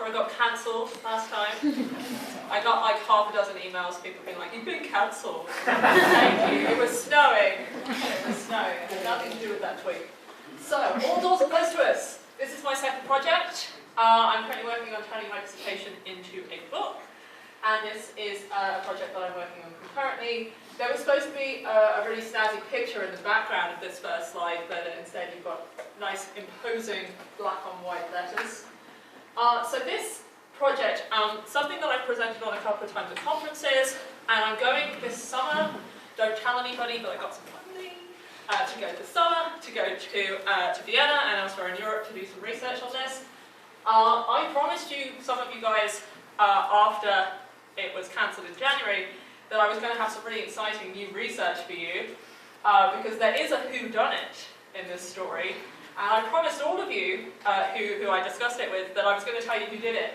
after I got cancelled last time. I got like half a dozen emails, people being like, "You've been cancelled." Thank you. It was snowing. It was snowing. It had nothing to do with that tweet. So, all doors are closed to us. This is my second project. I'm currently working on turning my dissertation into a book. And this is a project that I'm working on concurrently. There was supposed to be a really snazzy picture in the background of this first slide, but instead you've got nice, imposing black on white letters. So this project, something that I've presented on a couple of times at conferences, and I'm going this summer, don't tell anybody, but I got some funding to go this summer, to go to Vienna and elsewhere in Europe to do some research on this. I promised you, some of you guys, after it was cancelled in January, that I was going to have some really exciting new research for you, because there is a whodunit in this story, and I promised all of you who I discussed it with that I was going to tell you who did it.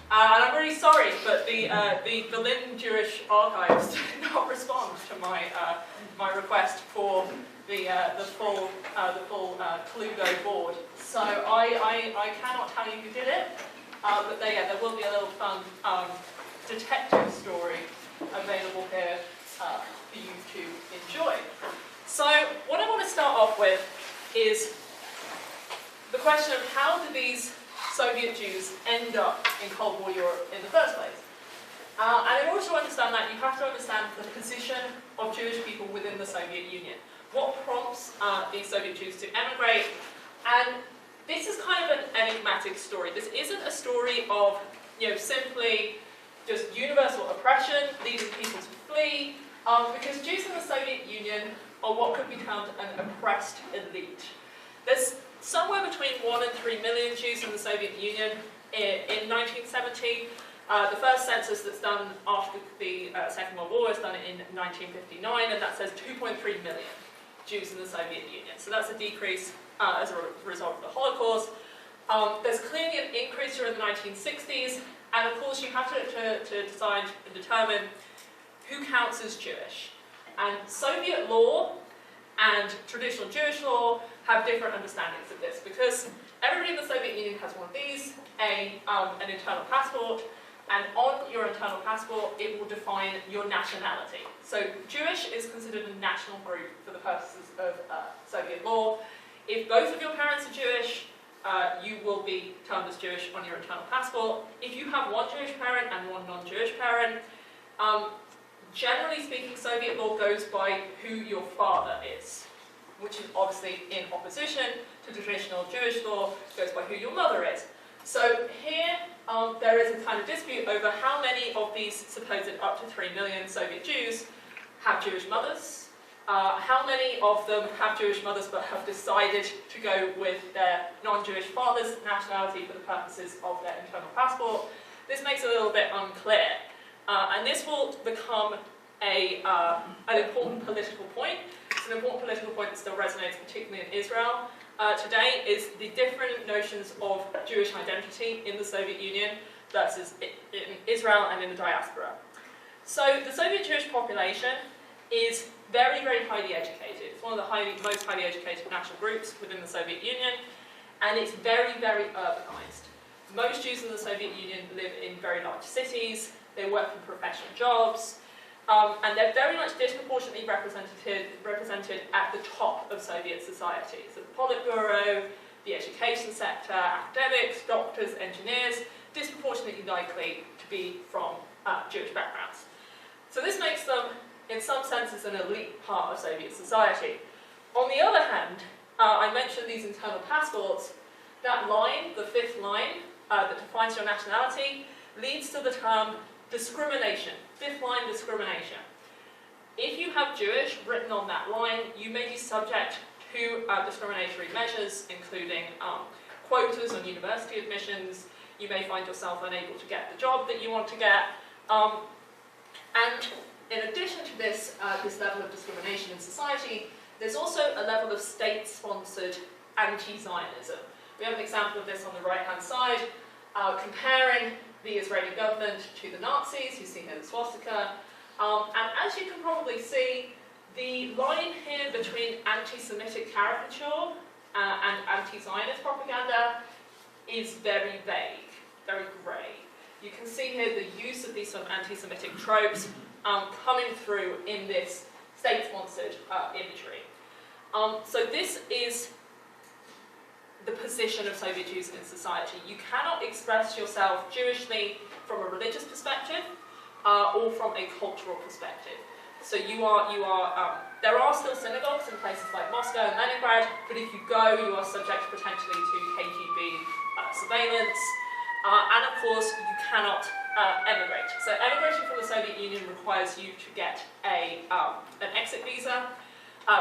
And I'm really sorry, but the Berlin Jewish Archives did not respond to my my request for the full Cluedo board. So I cannot tell you who did it, but there will be a little fun detective story available here for you to enjoy. So what I want to start off with is the question of how did these Soviet Jews end up in Cold War Europe in the first place? And in order to understand that, you have to understand the position of Jewish people within the Soviet Union. What prompts these Soviet Jews to emigrate? And this is kind of an enigmatic story. This isn't a story of, simply just universal oppression leading people to flee, because Jews in the Soviet Union are what could be termed an oppressed elite. There's somewhere between 1 and 3 million Jews in the Soviet Union in 1970. The first census that's done after the Second World War is done in 1959, and that says 2.3 million Jews in the Soviet Union. So that's a decrease as a result of the Holocaust. There's clearly an increase during the 1960s, and of course you have to decide and determine who counts as Jewish. And Soviet law and traditional Jewish law have different understandings of this, because everybody in the Soviet Union has one of these, an internal passport, and on your internal passport it will define your nationality. So Jewish is considered a national group for the purposes of Soviet law. If both of your parents are Jewish, you will be termed as Jewish on your internal passport. If you have one Jewish parent and one non-Jewish parent, generally speaking, Soviet law goes by who your father is, which is obviously in opposition to traditional Jewish law, goes by who your mother is. So here, there is a kind of dispute over how many of these supposed up to 3 million Soviet Jews have Jewish mothers, how many of them have Jewish mothers but have decided to go with their non-Jewish father's nationality for the purposes of their internal passport. This makes it a little bit unclear. And this will become an important political point. It's an important political point that still resonates particularly in Israel today, is the different notions of Jewish identity in the Soviet Union versus in Israel and in the diaspora. So the Soviet Jewish population is very, very highly educated. It's one of the most highly educated national groups within the Soviet Union, and it's very, very urbanized. Most Jews in the Soviet Union live in very large cities, they work in professional jobs, and they're very much disproportionately represented at the top of Soviet society. So the Politburo, the education sector, academics, doctors, engineers, disproportionately likely to be from Jewish backgrounds. So this makes them, in some senses, an elite part of Soviet society. On the other hand, I mentioned these internal passports. That line, the fifth line, that defines your nationality, leads to the term discrimination, fifth line discrimination. If you have Jewish written on that line, you may be subject to discriminatory measures, including quotas on university admissions. You may find yourself unable to get the job that you want to get. And in addition to this, this level of discrimination in society, there's also a level of state-sponsored anti-Zionism. We have an example of this on the right-hand side, comparing the Israeli government to the Nazis. You see here the swastika. And as you can probably see, the line here between anti-Semitic caricature and anti-Zionist propaganda is very vague. very grey. You can see here the use of these sort of anti-Semitic tropes coming through in this state-sponsored imagery. So this is the position of Soviet Jews in society. You cannot express yourself Jewishly from a religious perspective or from a cultural perspective. So there are still synagogues in places like Moscow and Leningrad, but if you go, you are subject potentially to KGB surveillance, and of course you cannot emigrate. So emigration from the Soviet Union requires you to get an exit visa,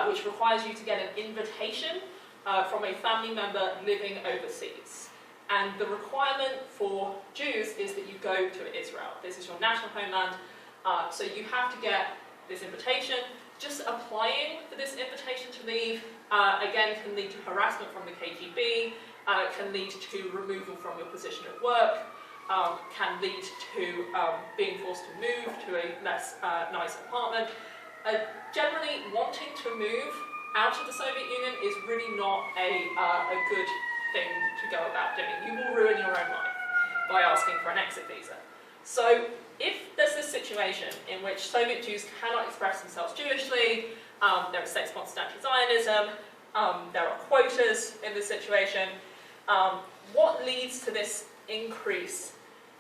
which requires you to get an invitation from a family member living overseas. And the requirement for Jews is that you go to Israel. This is your national homeland, so you have to get this invitation. Just applying for this invitation to leave, again, can lead to harassment from the KGB, can lead to removal from your position at work, can lead to being forced to move to a less nice apartment. Generally, wanting to move out of the Soviet Union is really not a good thing to go about doing. You will ruin your own life by asking for an exit visa. So if there's this situation in which Soviet Jews cannot express themselves Jewishly, there is state-sponsored anti-Zionism, there are quotas in this situation, what leads to this increase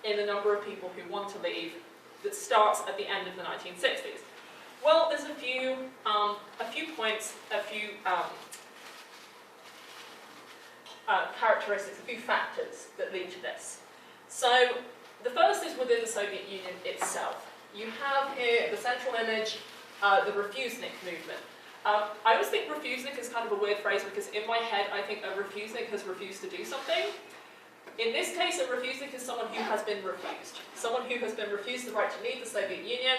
in the number of people who want to leave that starts at the end of the 1960s? Well, there's a few points, a few characteristics, a few factors that lead to this. So the first is within the Soviet Union itself. You have here the central image, the refusenik movement. I always think refusenik is kind of a weird phrase because in my head I think a refusenik has refused to do something. In this case, a refusenik is someone who has been refused. Someone who has been refused the right to leave the Soviet Union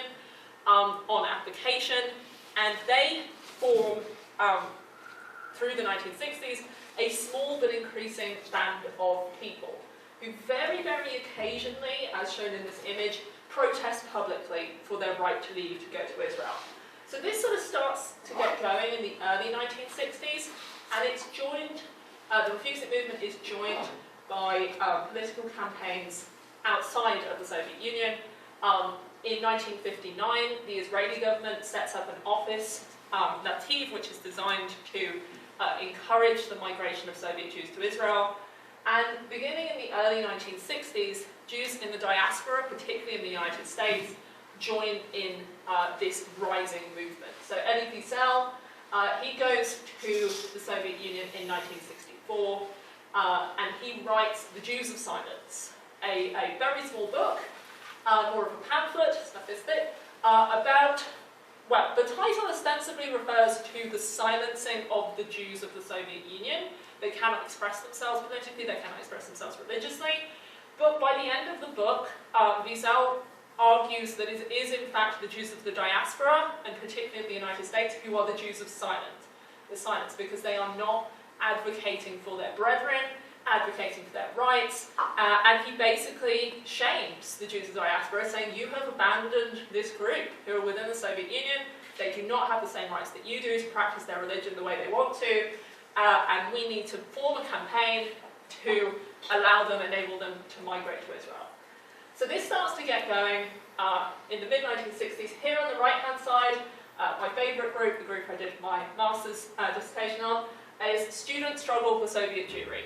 on application, and they form, through the 1960s, a small but increasing band of people who very, very occasionally, as shown in this image, protest publicly for their right to leave to go to Israel. So this sort of starts to get going in the early 1960s, and it's joined, the refusenik movement is joined by political campaigns outside of the Soviet Union. In 1959, the Israeli government sets up an office, Nativ, which is designed to encourage the migration of Soviet Jews to Israel. And beginning in the early 1960s, Jews in the diaspora, particularly in the United States, join in this rising movement. So Elie Wiesel, he goes to the Soviet Union in 1964, and he writes The Jews of Silence, a very small book, more of a pamphlet, stuff is thick, about, well, the title ostensibly refers to the silencing of the Jews of the Soviet Union. They cannot express themselves politically, they cannot express themselves religiously. But by the end of the book, Wiesel argues that it is in fact the Jews of the diaspora, and particularly in the United States, who are the Jews of silence, because they are not advocating for their brethren, advocating for their rights, and he basically shames the Jews of the diaspora, saying you have abandoned this group who are within the Soviet Union, they do not have the same rights that you do to practice their religion the way they want to, and we need to form a campaign to allow them, enable them to migrate to Israel. So this starts to get going in the mid-1960s. Here on the right-hand side, my favourite group, the group I did my master's dissertation on, is Student Struggle for Soviet Jewry.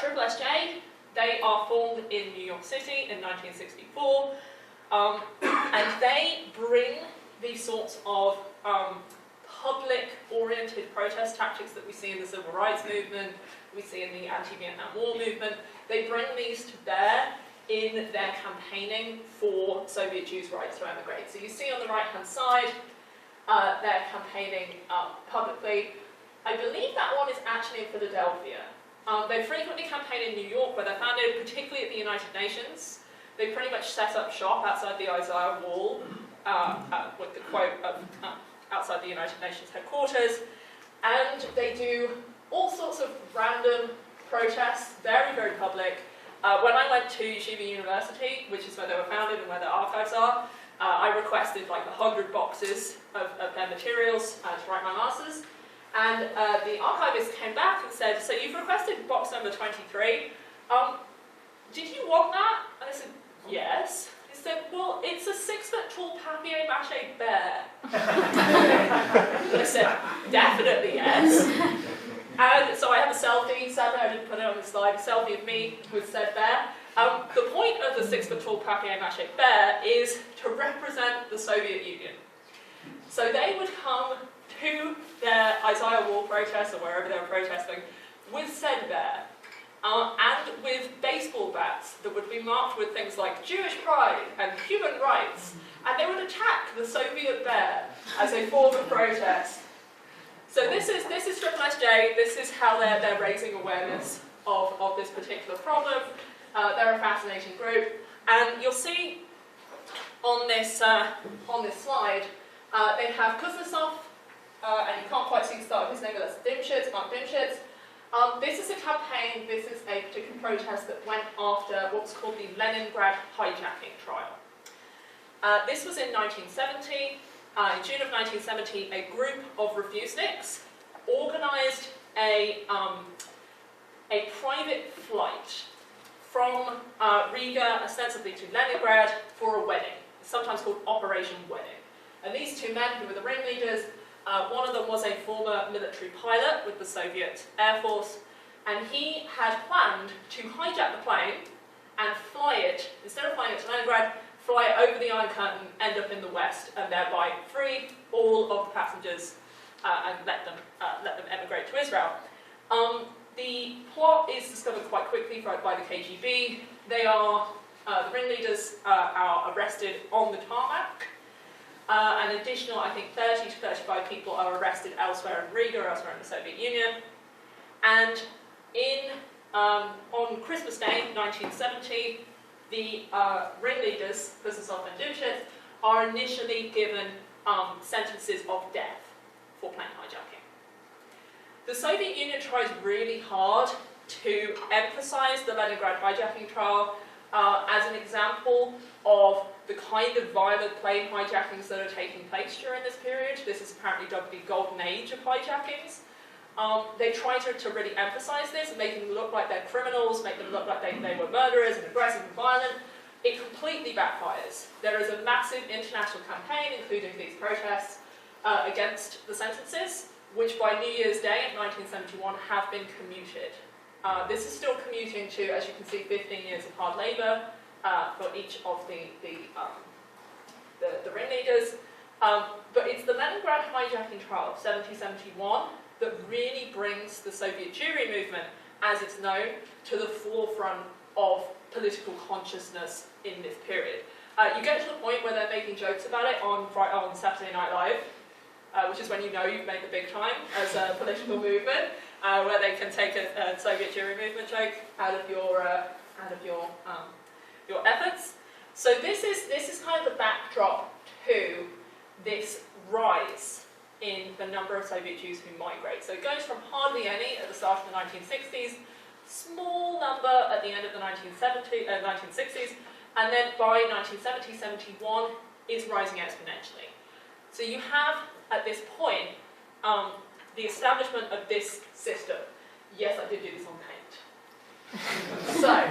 Triple SJ, they are formed in New York City in 1964, and they bring these sorts of public-oriented protest tactics that we see in the civil rights movement, we see in the anti-Vietnam War movement. They bring these to bear in their campaigning for Soviet Jews' rights to emigrate. So you see on the right-hand side, they're campaigning publicly. I believe that one is actually in Philadelphia. They frequently campaign in New York, where they're founded, particularly at the United Nations. They pretty much set up shop outside the Isaiah Wall, with the quote of outside the United Nations headquarters. And they do all sorts of random protests, very, very public. When I went to Yeshiva University, which is where they were founded and where their archives are, I requested like 100 boxes of their materials to write my master's. And the archivist came back and said, so you've requested box number 23. did you want that? And I said, yes. He said, well, it's a 6-foot-tall papier-mâché bear. And I said, definitely yes. And so I have a selfie, sadly I didn't put it on the slide, a selfie of me with said bear. The point of the 6-foot-tall papier-mâché bear is to represent the Soviet Union. So they would come to their Isaiah Wall protest, or wherever they were protesting, with said bear, and with baseball bats that would be marked with things like Jewish pride and human rights, and they would attack the Soviet bear as a form of protest. So this is SSJ. This is how they're raising awareness of this particular problem. They're a fascinating group, and you'll see on this slide they have Kuznetsov, and you can't quite see the start of his name, but that's Dimshitz, Mark Dimshitz. This is a campaign, this is a particular protest that went after what was called the Leningrad hijacking trial. This was in 1970. In June of 1970, a group of refuseniks organised a private flight from Riga, ostensibly to Leningrad, for a wedding, sometimes called Operation Wedding. And these two men, who were the ringleaders, one of them was a former military pilot with the Soviet Air Force, and he had planned to hijack the plane and fly it, instead of flying it to Leningrad, fly it over the Iron Curtain, end up in the West, and thereby free all of the passengers and let them emigrate to Israel. The plot is discovered quite quickly by the KGB. They are, the ringleaders are arrested on the tarmac. An additional, I think, 30 to 35 people are arrested elsewhere in Riga, elsewhere in the Soviet Union. And on Christmas Day, 1970, the ringleaders, Kuznetsov and Dimshitz, are initially given sentences of death for plane hijacking. The Soviet Union tries really hard to emphasize the Leningrad hijacking trial as an example of the kind of violent plane hijackings that are taking place during this period. This is apparently dubbed the golden age of hijackings. They try to really emphasize this and make them look like they're criminals, make them look like they were murderers and aggressive and violent. It completely backfires. There is a massive international campaign, including these protests, against the sentences, which by New Year's Day in 1971 have been commuted. This is still commuting to, as you can see, 15 years of hard labour for each of the ringleaders. But it's the Leningrad hijacking trial of 70-71 that really brings the Soviet Jewry movement, as it's known, to the forefront of political consciousness in this period. You get to the point where they're making jokes about it on Saturday Night Live, which is when you know you've made the big time as a political movement, where they can take a Soviet Jewry movement joke out of your efforts. So this is kind of the backdrop to this rise in the number of Soviet Jews who migrate. So it goes from hardly any at the start of the 1960s, small number at the end of the 1960s, and then by 1970-71 is rising exponentially. So you have, at this point, the establishment of this system. Yes, I did do this on paint. So,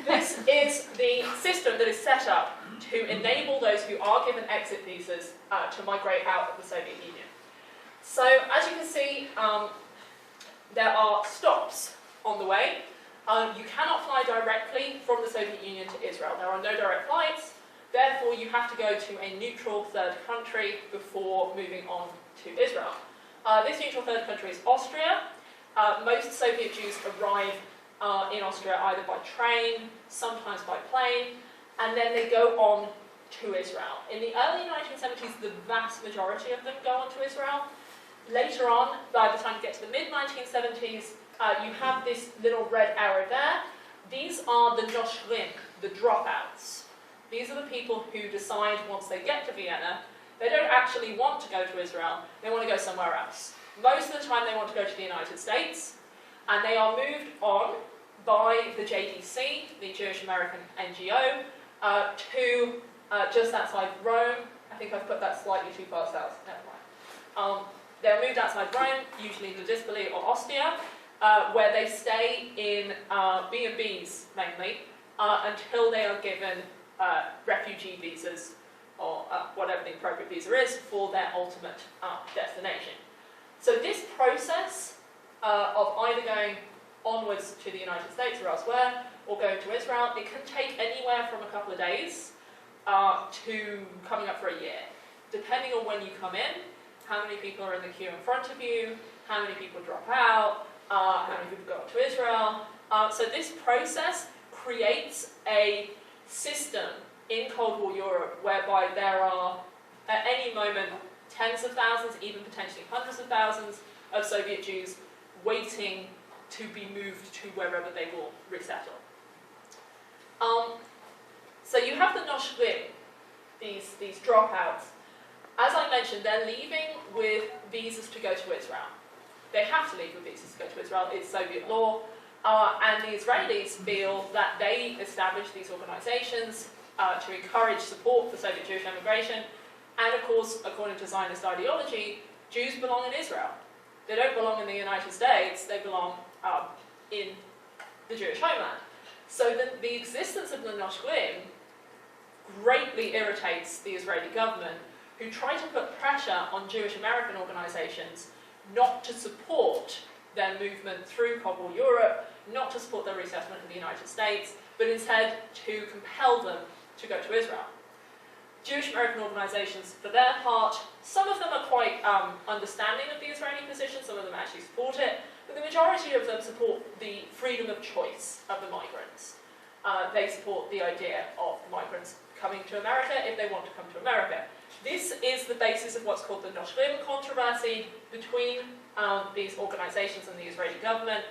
this is the system that is set up to enable those who are given exit visas to migrate out of the Soviet Union. So, as you can see, there are stops on the way. You cannot fly directly from the Soviet Union to Israel. There are no direct flights. Therefore, you have to go to a neutral third country before moving on to Israel. This neutral third country is Austria. Most Soviet Jews arrive in Austria either by train, sometimes by plane, and then they go on to Israel. In the early 1970s, the vast majority of them go on to Israel. Later on, by the time you get to the mid-1970s, you have this little red arrow there. These are the noshrim, the dropouts. These are the people who decide once they get to Vienna, they don't actually want to go to Israel, they want to go somewhere else. Most of the time they want to go to the United States, and they are moved on by the JDC, the Jewish American NGO, to just outside Rome. I think I've put that slightly too far south, never mind. They're moved outside Rome, usually Ladispoli or Ostia, where they stay in B&Bs mainly, until they are given refugee visas or whatever the appropriate visa is for their ultimate destination. So this process of either going onwards to the United States or elsewhere, or going to Israel, it can take anywhere from a couple of days to coming up for a year, depending on when you come in, how many people are in the queue in front of you, how many people drop out, how many people go up to Israel. So this process creates a system in Cold War Europe whereby there are, at any moment, tens of thousands, even potentially hundreds of thousands of Soviet Jews waiting to be moved to wherever they will resettle. So you have the noshrim, these dropouts. As I mentioned, they're leaving with visas to go to Israel. They have to leave with visas to go to Israel. It's Soviet law. And the Israelis feel that they established these organizations to encourage support for Soviet Jewish emigration. And of course, according to Zionist ideology, Jews belong in Israel. They don't belong in the United States, they belong in the Jewish homeland. So the existence of the noshrim greatly irritates the Israeli government, who try to put pressure on Jewish American organizations not to support their movement through Cold War Europe, not to support their resettlement in the United States, but instead to compel them to go to Israel. Jewish American organizations, for their part, some of them are quite understanding of the Israeli position, some of them actually support it, but the majority of them support the freedom of choice of the migrants. They support the idea of migrants coming to America if they want to come to America. This is the basis of what's called the noshrim controversy between these organizations and the Israeli government,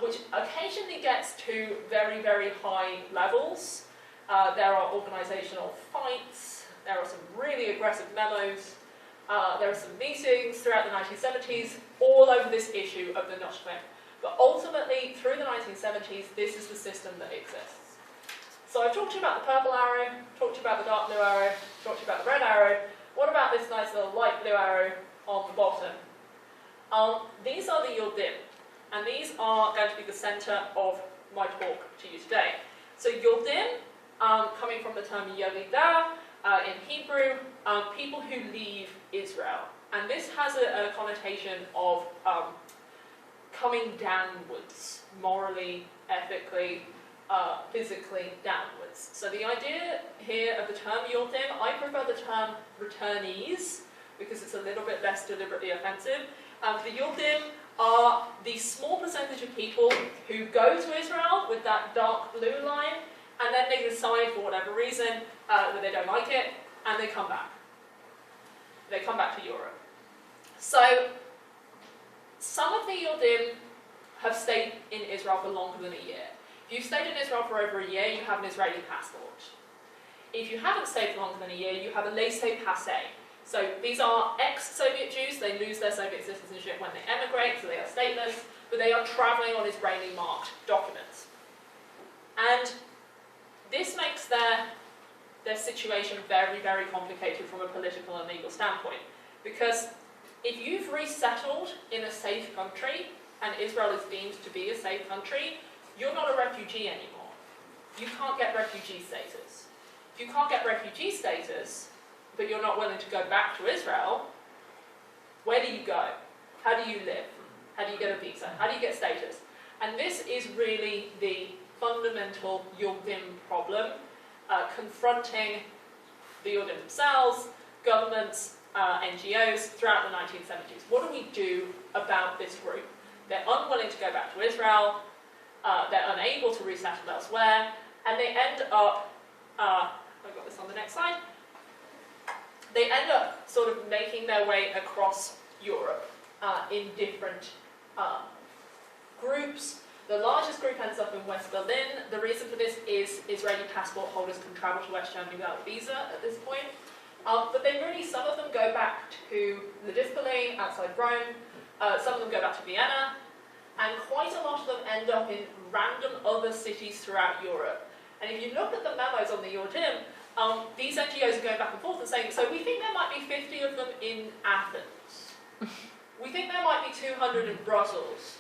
which occasionally gets to very, very high levels. There are organizational fights, there are some really aggressive memos, there are some meetings throughout the 1970s all over this issue of the noshrim. But ultimately, through the 1970s, this is the system that exists. So I've talked to you about the purple arrow, talked to you about the dark blue arrow, talked to you about the red arrow. What about this nice little light blue arrow on the bottom? These are the yordim, and these are going to be the centre of my talk to you today. So yordim, coming from the term yalida in Hebrew, people who leave Israel. And this has a connotation of coming downwards, morally, ethically, physically downwards. So the idea here of the term yordim, I prefer the term returnees, because it's a little bit less deliberately offensive. The yordim are the small percentage of people who go to Israel with that dark blue line, and then they decide, for whatever reason, that they don't like it, and they come back. They come back to Europe. So, some of the yordim have stayed in Israel for longer than a year. If you've stayed in Israel for over a year, you have an Israeli passport. If you haven't stayed for longer than a year, you have a laissez-passer. So these are ex-Soviet Jews. They lose their Soviet citizenship when they emigrate, so they are stateless, but they are travelling on Israeli-marked documents. And this makes their situation very, very complicated from a political and legal standpoint. Because if you've resettled in a safe country, and Israel is deemed to be a safe country, you're not a refugee anymore. You can't get refugee status. If you can't get refugee status, but you're not willing to go back to Israel, where do you go? How do you live? How do you get a visa? How do you get status? And this is really the fundamental yordim problem, confronting the yordim themselves, governments, NGOs throughout the 1970s. What do we do about this group? They're unwilling to go back to Israel, they're unable to resettle elsewhere, and they end up, I've got this on the next slide, they end up sort of making their way across Europe in different groups. The largest group ends up in West Berlin. The reason for this is Israeli passport holders can travel to West Germany without a visa at this point. But then really some of them go back to Lidispoli outside Rome, some of them go back to Vienna, and quite a lot of them end up in random other cities throughout Europe. And if you look at the memos on the yordim, these NGOs are going back and forth and saying, so we think there might be 50 of them in Athens. We think there might be 200 in Brussels.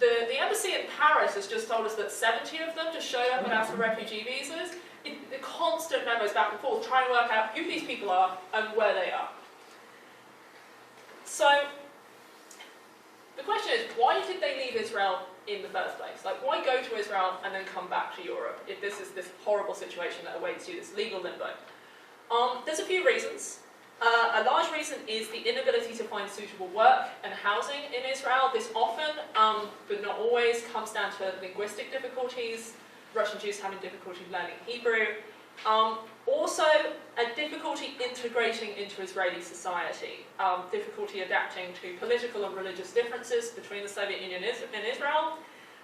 The embassy in Paris has just told us that 70 of them just showed up and asked for refugee visas. The constant memos back and forth trying to work out who these people are and where they are. So, the question is, why did they leave Israel in the first place? Like, why go to Israel and then come back to Europe if this is this horrible situation that awaits you, this legal limbo? There's a few reasons. A large reason is the inability to find suitable work and housing in Israel. This often, but not always, comes down to linguistic difficulties, Russian Jews having difficulty learning Hebrew. Also, a difficulty integrating into Israeli society, difficulty adapting to political and religious differences between the Soviet Union and Israel.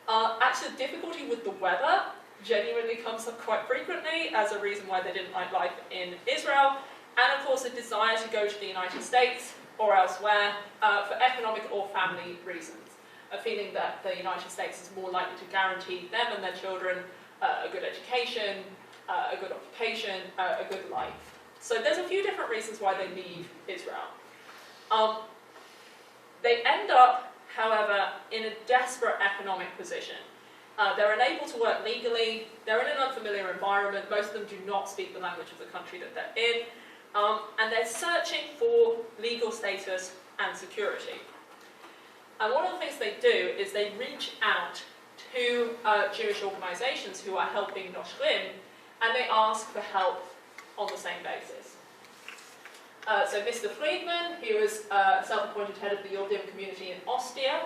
Actually, difficulty with the weather genuinely comes up quite frequently as a reason why they didn't like life in Israel. And of course, a desire to go to the United States or elsewhere for economic or family reasons. A feeling that the United States is more likely to guarantee them and their children a good education, a good occupation, a good life. So there's a few different reasons why they leave Israel. They end up, however, in a desperate economic position. They're unable to work legally, they're in an unfamiliar environment, most of them do not speak the language of the country that they're in, and they're searching for legal status and security. And one of the things they do is they reach out to Jewish organisations who are helping Noshrim, and they ask for help on the same basis. So Mr. Friedman, he was self-appointed head of the Yordim community in Ostia.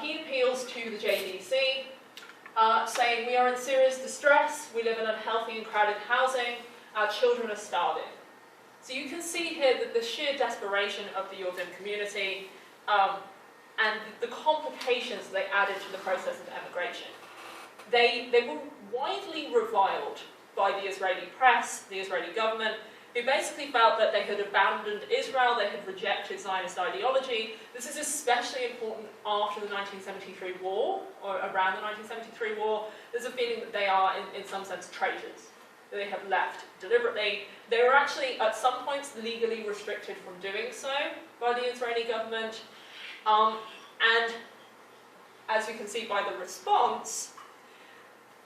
He appeals to the JDC, saying, we are in serious distress, we live in unhealthy and crowded housing, our children are starving. So you can see here that the sheer desperation of the Yordim community and the complications they added to the process of emigration. They were widely reviled by the Israeli press, the Israeli government, who basically felt that they had abandoned Israel, they had rejected Zionist ideology. This is especially important after the 1973 war, or around the 1973 war. There's a feeling that they are, in some sense, traitors. They have left deliberately. They were actually, at some points, legally restricted from doing so by the Israeli government. And as you can see by the response,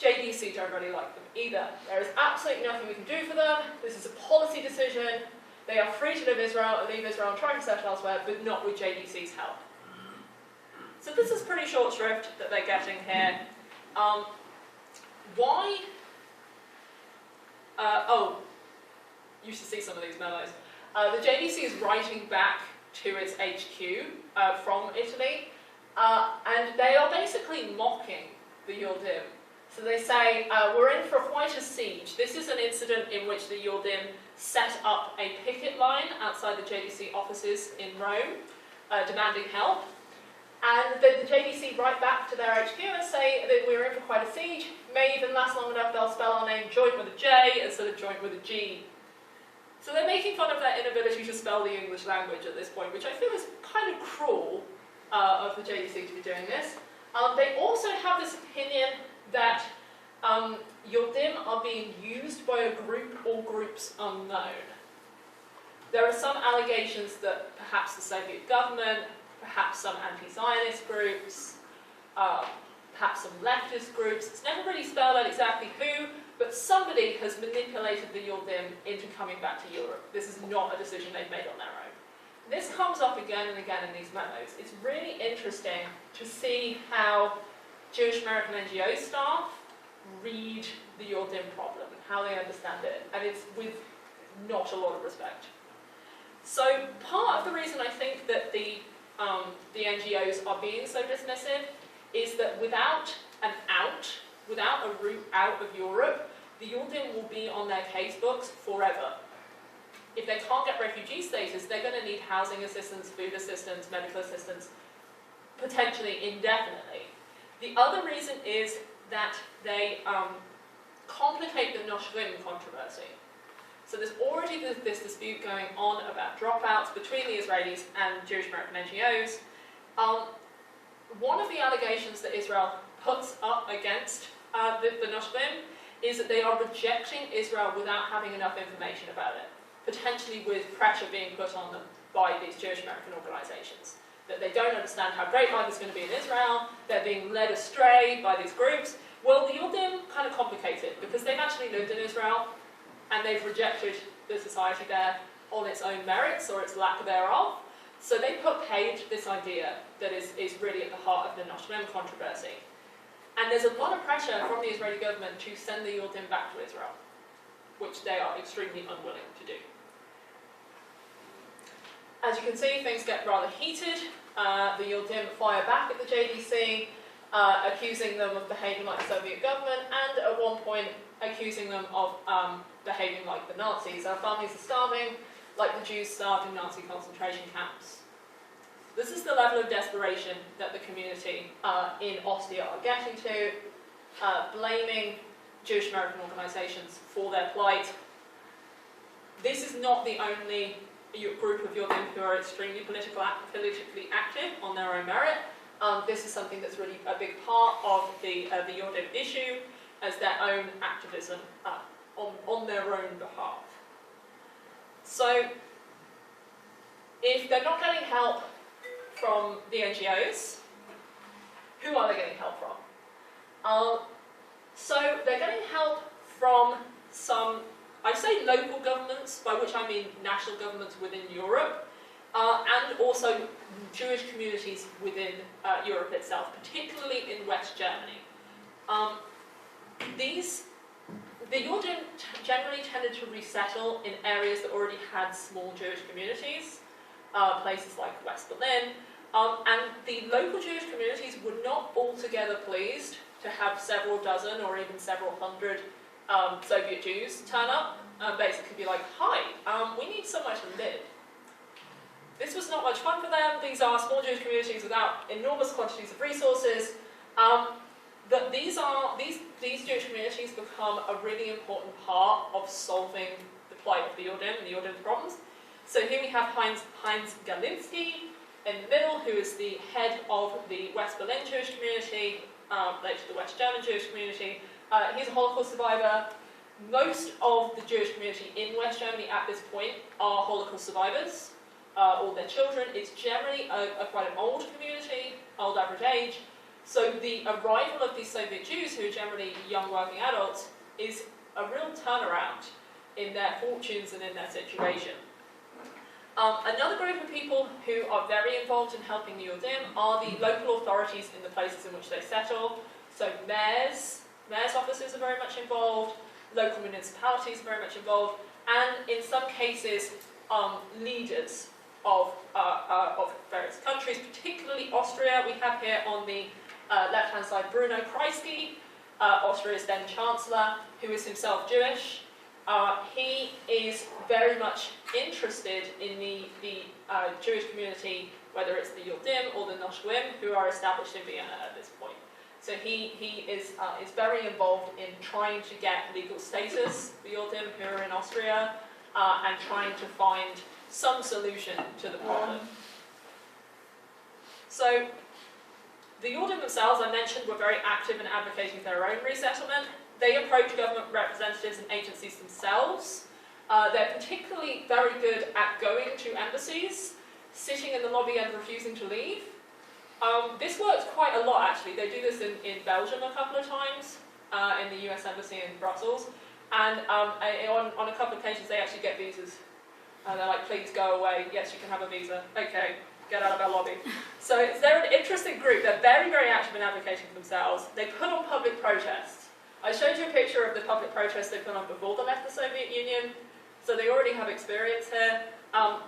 JDC don't really like them either. There is absolutely nothing we can do for them. This is a policy decision. They are free to leave Israel and try to settle elsewhere, but not with JDC's help. So this is pretty short shrift that they're getting here. Why? You should see some of these memos. The JDC is writing back to its HQ from Italy, and they are basically mocking the Yordim. So they say, we're in for quite a siege. This is an incident in which the Yordim set up a picket line outside the JDC offices in Rome, demanding help. And the JDC write back to their HQ and say that we're in for quite a siege. May even last long enough they'll spell our name joint with a J instead of joint with a G. So they're making fun of their inability to spell the English language at this point, which I feel is kind of cruel of the JDC to be doing this. They also have this opinion that Yordim are being used by a group or groups unknown. There are some allegations that perhaps the Soviet government, perhaps some anti-Zionist groups, perhaps some leftist groups, it's never really spelled out exactly who, but somebody has manipulated the Yordim into coming back to Europe. This is not a decision they've made on their own. This comes up again and again in these memos. It's really interesting to see how Jewish American NGO staff read the Yordim problem and how they understand it, and it's with not a lot of respect. So part of the reason I think that the NGOs are being so dismissive is that without an out, without a route out of Europe, the Yordim will be on their casebooks forever. If they can't get refugee status, they're going to need housing assistance, food assistance, medical assistance, potentially indefinitely. The other reason is that they complicate the Noshrim controversy. So there's already this dispute going on about dropouts between the Israelis and Jewish American NGOs. One of the allegations that Israel puts up against the Noshrim is that they are rejecting Israel without having enough information about it, potentially with pressure being put on them by these Jewish American organisations. that they don't understand how great life is going to be in Israel, they're being led astray by these groups. Well, the yordim kind of complicate it, because they've actually lived in Israel, and they've rejected the society there on its own merits, or its lack thereof. So they put paid this idea that is really at the heart of the Unwilling controversy. And there's a lot of pressure from the Israeli government to send the yordim back to Israel, which they are extremely unwilling to do. As you can see, things get rather heated. The yordim fire back at the JDC, accusing them of behaving like the Soviet government, and at one point accusing them of behaving like the Nazis. Our families are starving, like the Jews starved in Nazi concentration camps. This is the level of desperation that the community in Austria are getting to, blaming Jewish American organisations for their plight. This is not the only group of yordim who are extremely politically active on their own merit. This is something that's really a big part of the yordim issue, as their own activism on their own behalf. So, if they're not getting help from the NGOs, who are they getting help from? So they're getting help from some, I say local governments, by which I mean national governments within Europe, and also Jewish communities within Europe itself, particularly in West Germany. The yordim generally tended to resettle in areas that already had small Jewish communities, places like West Berlin, and the local Jewish communities were not altogether pleased to have several dozen or even several hundred Soviet Jews turn up and basically be like, hi, we need somewhere to live. This was not much fun for them. These are small Jewish communities without enormous quantities of resources. But these Jewish communities become a really important part of solving the plight of the yordim and the yordim's problems. So here we have Heinz Galinski in the middle, who is the head of the West Berlin Jewish community, later the West German Jewish community. He's a Holocaust survivor. Most of the Jewish community in West Germany at this point are Holocaust survivors, or their children. It's generally quite an old community, old average age. So the arrival of these Soviet Jews, who are generally young working adults, is a real turnaround in their fortunes and in their situation. Another group of people who are very involved in helping the yordim are the local authorities in the places in which they settle. So mayors' offices are very much involved, local municipalities are very much involved, and in some cases, leaders of various countries, particularly Austria. We have here on the left-hand side Bruno Kreisky, Austria's then Chancellor, who is himself Jewish. He is very much interested in the Jewish community, whether it's the yordim or the noshwim, who are established in Vienna at this point. So he is very involved in trying to get legal status for yordim who are in Austria, and trying to find some solution to the problem. So the yordim themselves, I mentioned, were very active in advocating their own resettlement. They approach government representatives and agencies themselves. They're particularly very good at going to embassies, sitting in the lobby and refusing to leave. This works quite a lot, actually. They do this in Belgium a couple of times, in the US Embassy in Brussels. And on a couple of occasions, they actually get visas. They're like, please go away. Yes, you can have a visa. Okay, get out of our lobby. So they're an interesting group. They're very, very active in advocating for themselves. They put on public protests. I showed you a picture of the public protests they put on before they left the Soviet Union. So they already have experience here.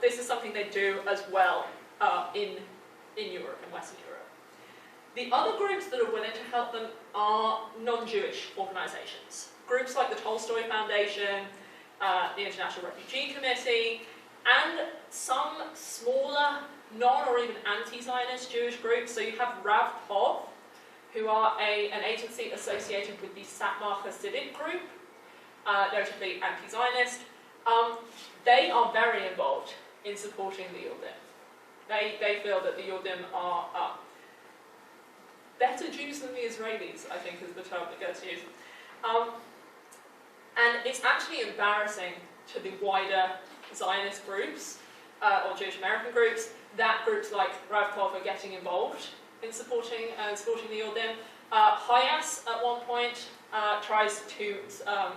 This is something they do as well in Europe, in Western Europe. The other groups that are willing to help them are non-Jewish organisations. Groups like the Tolstoy Foundation, the International Refugee Committee, and some smaller, non- or even anti-Zionist Jewish groups. So you have Rav Tov, who are an agency associated with the Satmar Hasidic group, notably anti-Zionist. They are very involved in supporting the yordim. They feel that the yordim are better Jews than the Israelis, I think is the term that gets used. And it's actually embarrassing to the wider Zionist groups, or Jewish American groups, that groups like Ravkov are getting involved in supporting the Yordim. Hayas at one point tries to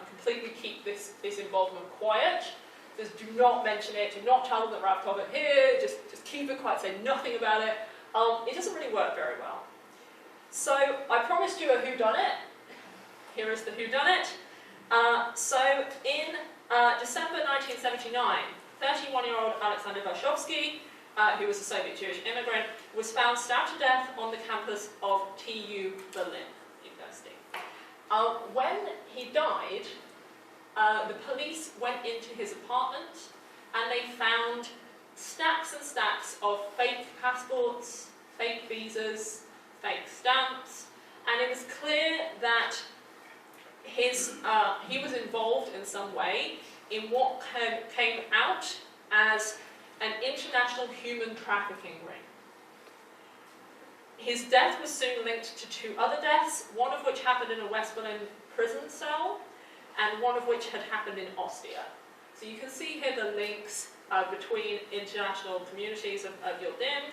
completely keep this involvement quiet. Says, do not mention it, do not tell them that Ravkov are here, just keep it quiet, say nothing about it. It doesn't really work very well. So I promised you a whodunit. Here is the whodunit. So in December 1979, 31-year-old Alexander Varshovsky, who was a Soviet Jewish immigrant, was found stabbed to death on the campus of TU Berlin University. When he died, the police went into his apartment and they found stacks and stacks of fake passports, fake visas, fake stamps, and it was clear that he was involved in some way in what came out as an international human trafficking ring. His death was soon linked to 2 other deaths, one of which happened in a West Berlin prison cell, and one of which had happened in Ostia. So you can see here the links between international communities of Yordim.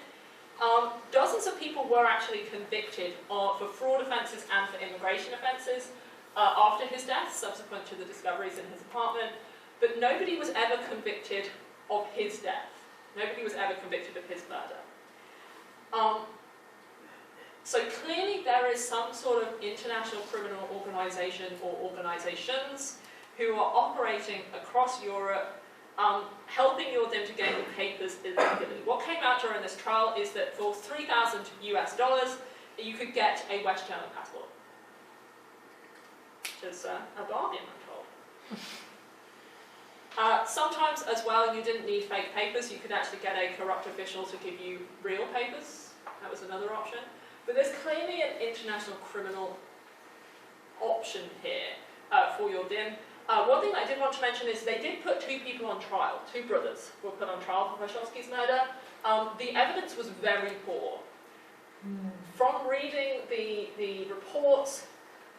Dozens of people were actually convicted for fraud offences and for immigration offences after his death, subsequent to the discoveries in his apartment, but nobody was ever convicted of his death. Nobody was ever convicted of his murder. So clearly there is some sort of international criminal organisation or organisations who are operating across Europe, helping Yordim to gain papers illegally. What came out during this trial is that for $3,000 US, you could get a West German passport. Which is a bargain, I'm told. Sometimes as well, you didn't need fake papers. You could actually get a corrupt official to give you real papers. That was another option. But there's clearly an international criminal option here for Yordim. One thing I did want to mention is they did put 2 people on trial. 2 brothers were put on trial for Varshovsky's murder. The evidence was very poor. From reading the reports,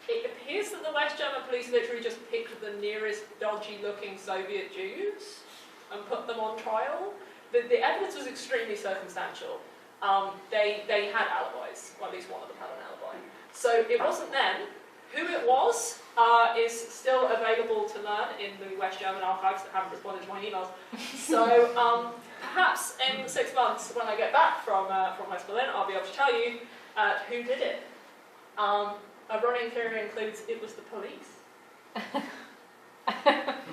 it appears that the West German police literally just picked the nearest dodgy-looking Soviet Jews and put them on trial. The evidence was extremely circumstantial. They had alibis, or at least one of them had an alibi. So it wasn't them. Who it was is still available to learn in the West German archives that haven't responded to my emails. So perhaps in 6 months, when I get back from West Berlin, I'll be able to tell you who did it. A running theory includes it was the police.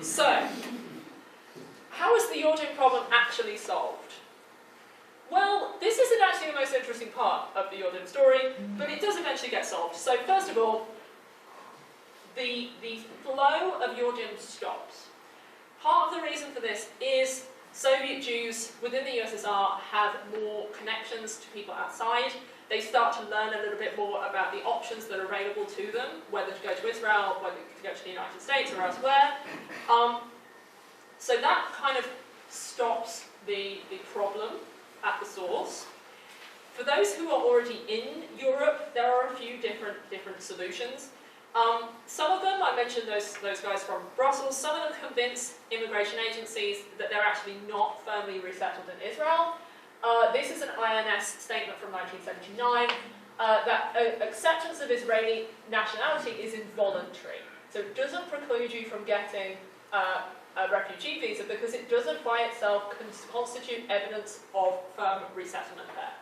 So, how is the Yordim problem actually solved? Well, this isn't actually the most interesting part of the Yordim story, but it does eventually get solved. So first of all, the flow of Yordim stops. Part of the reason for this is Soviet Jews within the USSR have more connections to people outside. They start to learn a little bit more about the options that are available to them, whether to go to Israel, whether to go to the United States or elsewhere. So that kind of stops the problem at the source. For those who are already in Europe, there are a few different solutions. Some of them, I mentioned those guys from Brussels, some of them convince immigration agencies that they're actually not firmly resettled in Israel. This is an INS statement from 1979 that acceptance of Israeli nationality is involuntary. So it doesn't preclude you from getting a refugee visa because it doesn't by itself constitute evidence of firm resettlement there.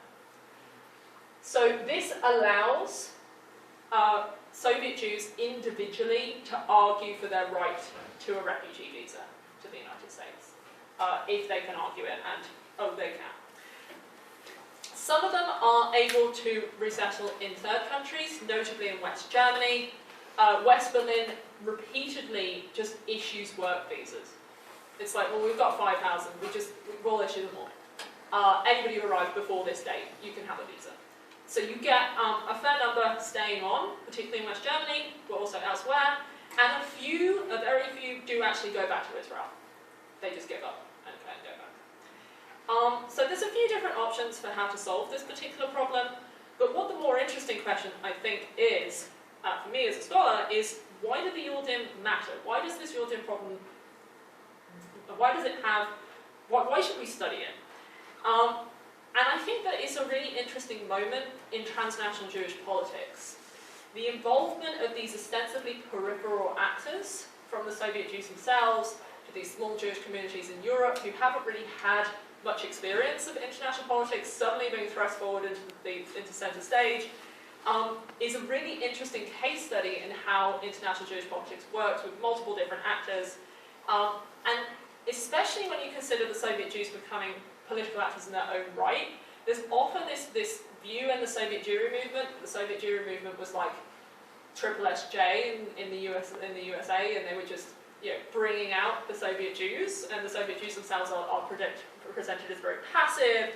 So this allows Soviet Jews individually to argue for their right to a refugee visa to the United States, if they can argue it, and they can. Some of them are able to resettle in third countries, notably in West Germany. West Berlin repeatedly just issues work visas. It's like, well, we've got 5,000, we'll issue them all. Anybody who arrives before this date, you can have a visa. So you get a fair number staying on, particularly in West Germany, but also elsewhere, and a very few do actually go back to Israel. They just give up and go back. So there's a few different options for how to solve this particular problem, but what the more interesting question, I think, is, for me as a scholar, is why do the Yordim matter? Why does this Yordim problem, why should we study it? And I think that it's a really interesting moment in transnational Jewish politics. The involvement of these ostensibly peripheral actors, from the Soviet Jews themselves to these small Jewish communities in Europe who haven't really had much experience of international politics, suddenly being thrust forward into centre stage, is a really interesting case study in how international Jewish politics works with multiple different actors. And especially when you consider the Soviet Jews becoming political actors in their own right, there's often this view in the Soviet Jewry movement. The Soviet Jewry movement was like triple SJ in the USA, and they were just bringing out the Soviet Jews, and the Soviet Jews themselves are presented as very passive.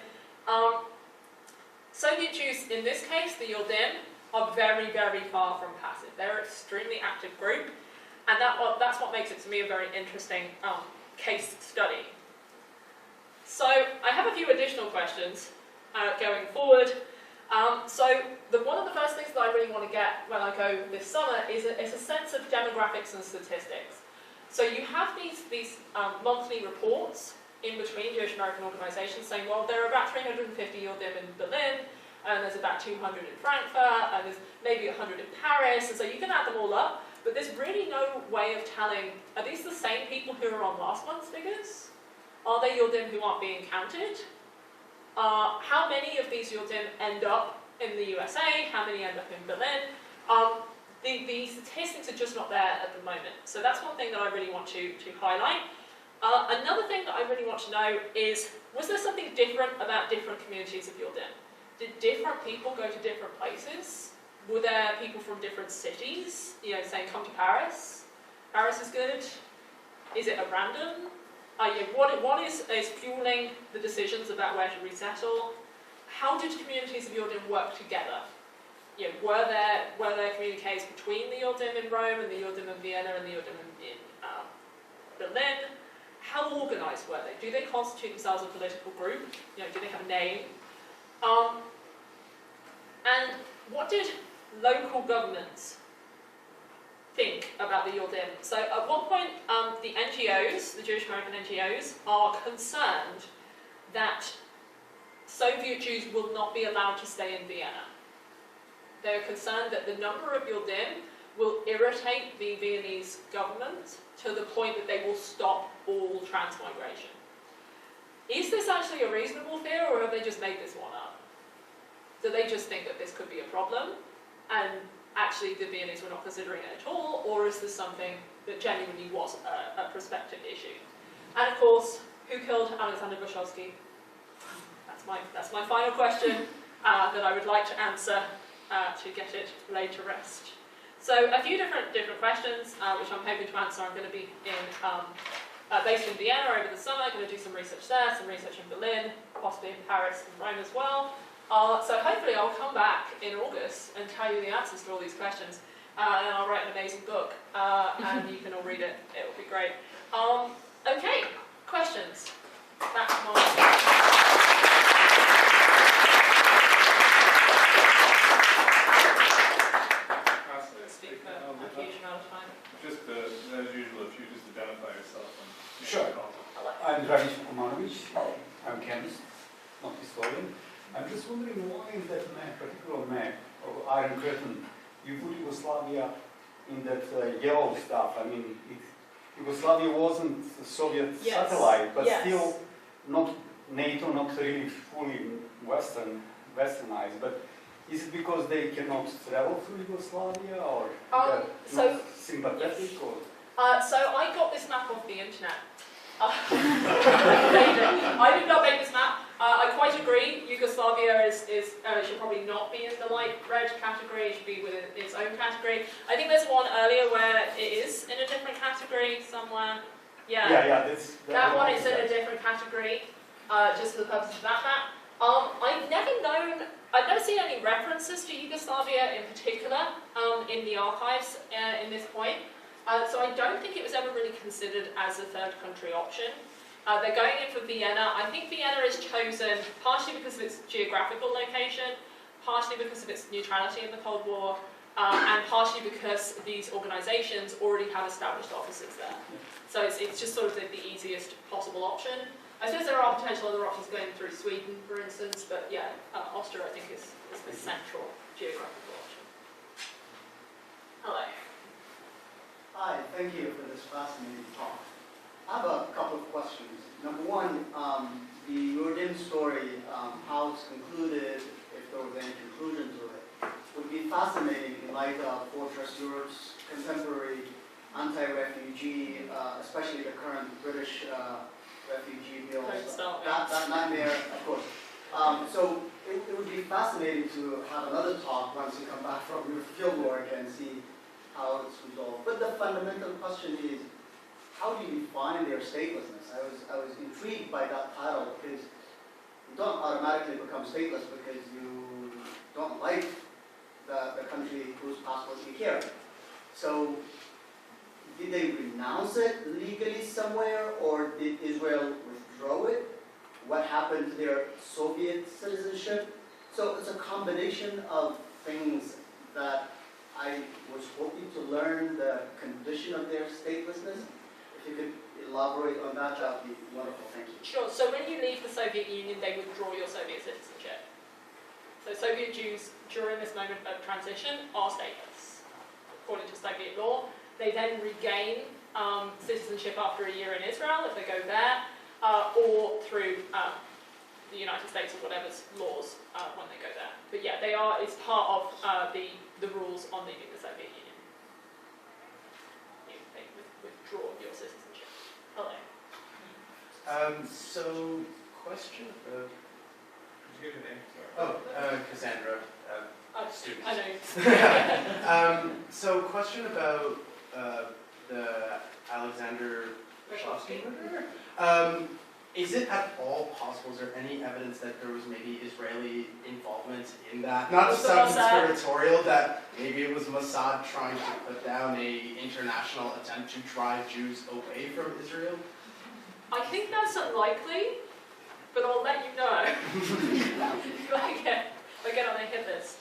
Soviet Jews, in this case, the Yordim, are very, very far from passive. They're an extremely active group, and that's what makes it, to me, a very interesting case study. So I have a few additional questions going forward. So one of the first things that I really want to get when I go this summer is a sense of demographics and statistics. So you have these monthly reports in between Jewish American organisations saying, well, there are about 350 Yordim in Berlin, and there's about 200 in Frankfurt, and there's maybe 100 in Paris, and so you can add them all up, but there's really no way of telling, are these the same people who are on last month's figures? Are they Yordim who aren't being counted? How many of these Yordim end up in the USA? How many end up in Berlin? The statistics are just not there at the moment. So that's one thing that I really want to highlight. Another thing that I really want to know is, was there something different about different communities of Yordim? Did different people go to different places? Were there people from different cities, saying, come to Paris? Paris is good. Is it at random? What is fueling the decisions about where to resettle? How did communities of Yordim work together? Were there communiques between the Yordim in Rome and the Yordim in Vienna and the Yordim in Berlin? How organised were they? Do they constitute themselves a political group? Do they have a name? And what did local governments think about the Yordim? So at one point, the NGOs, the Jewish American NGOs, are concerned that Soviet Jews will not be allowed to stay in Vienna. They're concerned that the number of Yordim will irritate the Viennese government to the point that they will stop all transmigration. Is this actually a reasonable fear, or have they just made this one up? Do they just think that this could be a problem, and actually the Viennese were not considering it at all, or is this something that genuinely was a prospective issue? And of course, who killed Alexander Bushowski? That's my final question that I would like to answer to get it laid to rest. So a few different questions, which I'm hoping to answer. I'm going to be based in Vienna over the summer. I'm going to do some research there, some research in Berlin, possibly in Paris and Rome as well. So hopefully I'll come back in August and tell you the answers to all these questions. And I'll write an amazing book, and you can all read it. It will be great. Okay, questions? That's speak for a huge amount of time. Just as usual, if you just identify yourself. And sure. I'm Ravish Kumarovich. I'm chemist, not historian. I'm just wondering why in that particular map of Iron Curtain you put Yugoslavia in that yellow stuff. I mean, Yugoslavia wasn't a Soviet satellite, but still not NATO, not really fully westernized. But is it because they cannot travel through Yugoslavia, or not sympathetic? Or? So I got this map off the internet. I did not make this map. I quite agree. Yugoslavia should probably not be in the light red category. It should be within its own category. I think there's one earlier where it is in a different category somewhere. Yeah. That one is in a different category, just for the purpose of that map. I've never seen any references to Yugoslavia in particular in the archives in this point. So I don't think it was ever really considered as a third country option. They're going in for Vienna. I think Vienna is chosen partially because of its geographical location, partially because of its neutrality in the Cold War, and partially because these organisations already have established offices there. So it's just sort of the easiest possible option. I suppose there are potential other options going through Sweden, for instance, but yeah, Austria I think is the central geographical option. Hello. Hi, thank you for this fascinating talk. I have a couple of questions. Number one, the yordim story, how it's concluded, if there was any conclusion to it, would be fascinating in light of Fortress Europe's contemporary anti-refugee, especially the current British refugee bills. That nightmare, of course. So it would be fascinating to have another talk once you come back from your field work and see how it's resolved. But the fundamental question is, how do you define their statelessness? I was intrigued by that title because you don't automatically become stateless because you don't like the country whose passport you carry. So did they renounce it legally somewhere, or did Israel withdraw it? What happened to their Soviet citizenship? So it's a combination of things that I was hoping to learn the condition of their statelessness. If you could elaborate on that, that would be wonderful. Thank you. Sure. So when you leave the Soviet Union, they withdraw your Soviet citizenship. So Soviet Jews, during this moment of transition, are stateless, according to Soviet law. They then regain citizenship after a year in Israel, if they go there, or through the United States or whatever's laws when they go there. But yeah, they are, it's part of the rules on leaving the Soviet Union. They withdraw your citizenship. Hello. So, question about... Could you give your name? Sorry. Cassandra, student. I know. So, question about the Alexander Shosky murder. Is it at all possible, is there any evidence that there was maybe Israeli involvement in that? Not to sound conspiratorial, that maybe it was Mossad trying to put down an international attempt to drive Jews away from Israel? I think that's unlikely, but I'll let you know. If I get on a hit list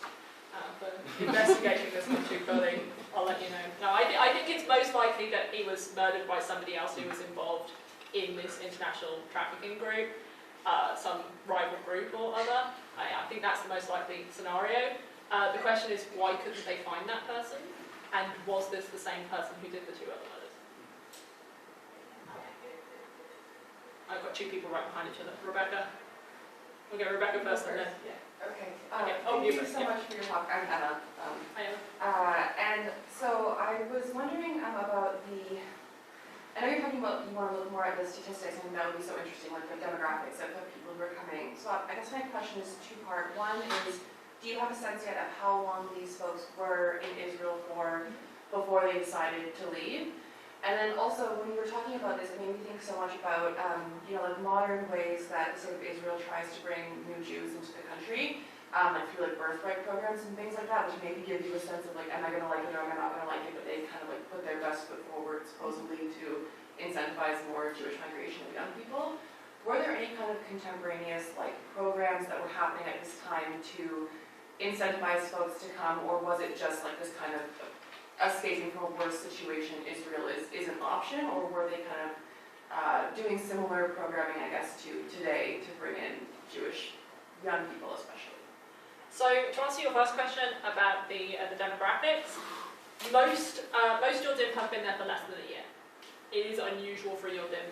for investigating this one too fully, I'll let you know. No, I think it's most likely that he was murdered by somebody else who was involved in this international trafficking group, some rival group or other. I think that's the most likely scenario. The question is, why couldn't they find that person? And was this the same person who did the two other murders? I've got two people right behind each other. Rebecca? We'll go Rebecca first and then... Yeah. Okay. Okay. Thank you so much for your talk. I'm Emma. Hi, Emma. And so I was wondering about the... I know you're talking about you want to look more at the statistics, and that would be so interesting, like the demographics of the people who are coming. So I guess my question is two-part. One is, do you have a sense yet of how long these folks were in Israel for before they decided to leave? And then also, when you were talking about this, it made me think so much about, like modern ways that the state of Israel tries to bring new Jews into the country, like through like birthright programs and things like that, which maybe give you a sense of like, am I going to like it or am I not going to like it? But they kind of like put their best foot forward, supposedly, to incentivize more Jewish migration of young people. Were there any kind of contemporaneous like programs that were happening at this time to incentivize folks to come, or was it just like this kind of escaping from a worse situation, Israel is an option, or were they kind of doing similar programming, I guess, to today to bring in Jewish young people especially? So to answer your first question about the demographics, most yordim have been there for less than a year. It is unusual for a yordim,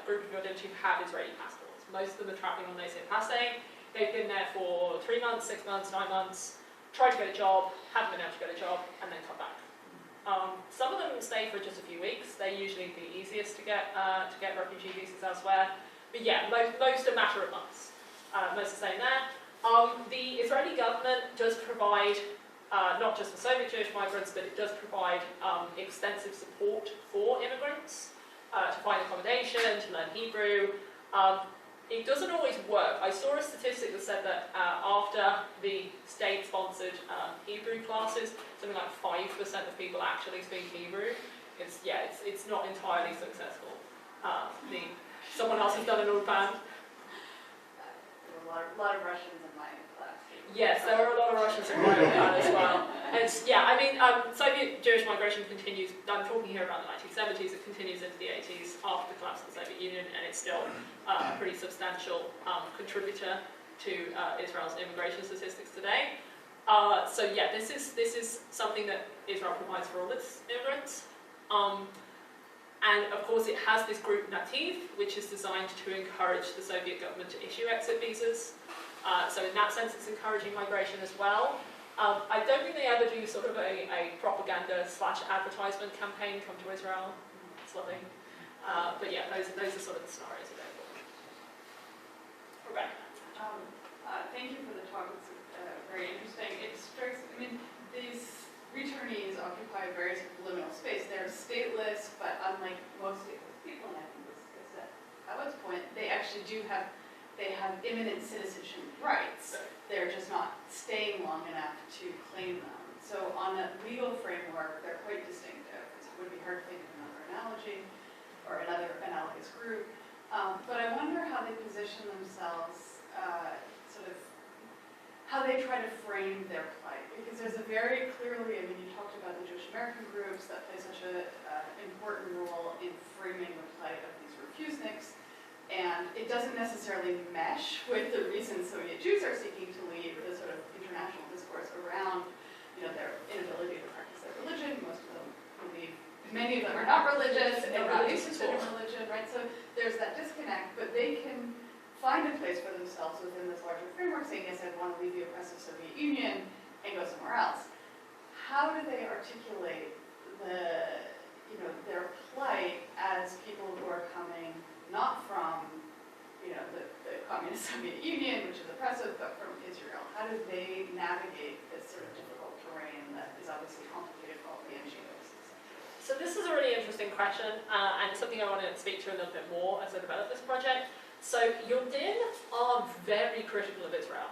group of yordim to have Israeli passports. Most of them are traveling on laissez-passer. They've been there for 3 months, 6 months, 9 months, tried to get a job, haven't been able to get a job, and then come back. Some of them stay for just a few weeks. They're usually the easiest to get refugee visas elsewhere. But yeah, most a matter of months. Most are staying there. The Israeli government does provide, not just for Soviet Jewish migrants, but it does provide extensive support for immigrants to find accommodation, to learn Hebrew. It doesn't always work. I saw a statistic that said that after the state-sponsored Hebrew classes, something like 5% of people actually speak Hebrew. It's not entirely successful. Someone else has done an ulpan. There were a lot of Russians in my class. Yes, there were a lot of Russians in my ulpan as well. I mean, Soviet Jewish migration continues. I'm talking here about the 1970s. It continues into the 80s after the collapse of the Soviet Union, and it's still a pretty substantial contributor to Israel's immigration statistics today. This is something that Israel provides for all its immigrants. And of course it has this group Nativ, which is designed to encourage the Soviet government to issue exit visas. So in that sense it's encouraging migration as well. I don't think they ever do sort of a propaganda/advertisement campaign, come to Israel, it's lovely. But yeah, those are sort of the scenarios available. Rebecca. Thank you for the talk, it's very interesting. It strikes, I mean, these returnees occupy a very sort of liminal space. They're stateless, but unlike most stateless people, and I think this is at Awad's point, they actually have imminent citizenship rights. They're just not staying long enough to claim them. So on a legal framework, they're quite distinctive. It would be hard to think of another analogy or another analogous group. But I wonder how they position themselves, sort of how they try to frame their plight. Because there's a very clearly, I mean, you talked about the Jewish American groups that play such an important role in framing the plight of these refuseniks. And it doesn't necessarily mesh with the reasons Soviet Jews are seeking to leave the sort of international discourse around, their inability to practice their religion. Most of them believe, many of them are not religious, and not interested in religion, right? So there's that disconnect, but they can find a place for themselves within this larger framework, saying, yes, I want to leave the oppressive Soviet Union and go somewhere else. How do they articulate their plight as people who are coming not from, the communist Soviet Union, which is oppressive, but from Israel? How do they navigate this sort of difficult terrain that is obviously complicated for all the NGOs? So this is a really interesting question, and it's something I want to speak to a little bit more as I develop this project. So yordim are very critical of Israel.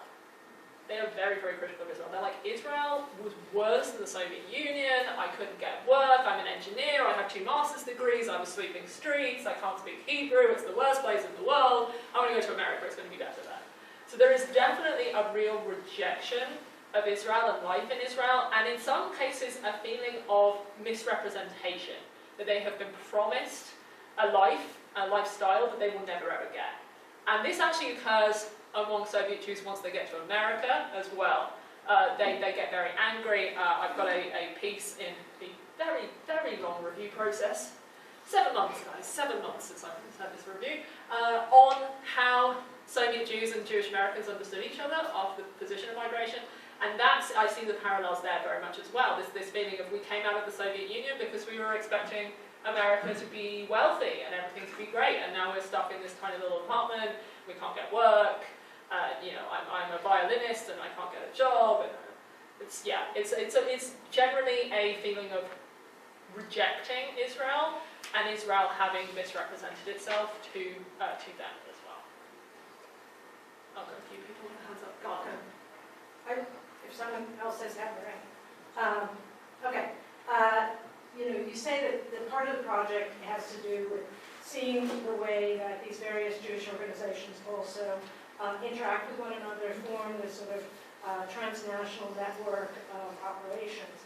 They are very, very critical of Israel. They're like, Israel was worse than the Soviet Union, I couldn't get work, I'm an engineer, I have 2 master's degrees, I was sweeping streets, I can't speak Hebrew, it's the worst place in the world, I want to go to America, it's going to be better there. So there is definitely a real rejection of Israel and life in Israel, and in some cases a feeling of misrepresentation, that they have been promised a lifestyle that they will never ever get. And this actually occurs among Soviet Jews once they get to America as well. They get very angry. I've got a piece in the very, very long review process. 7 months, guys, 7 months since I've had this review, on how Soviet Jews and Jewish Americans understood each other after the position of migration. And I see the parallels there very much as well. This feeling of we came out of the Soviet Union because we were expecting America to be wealthy and everything to be great, and now we're stuck in this tiny little apartment, we can't get work, I'm a violinist and I can't get a job, and it's generally a feeling of rejecting Israel, and Israel having misrepresented itself to them as well. I've got a few people with their hands up. Go on. If someone else says that, right. Okay. You say that part of the project has to do with seeing the way that these various Jewish organizations also interact with one another, form this sort of transnational network of operations.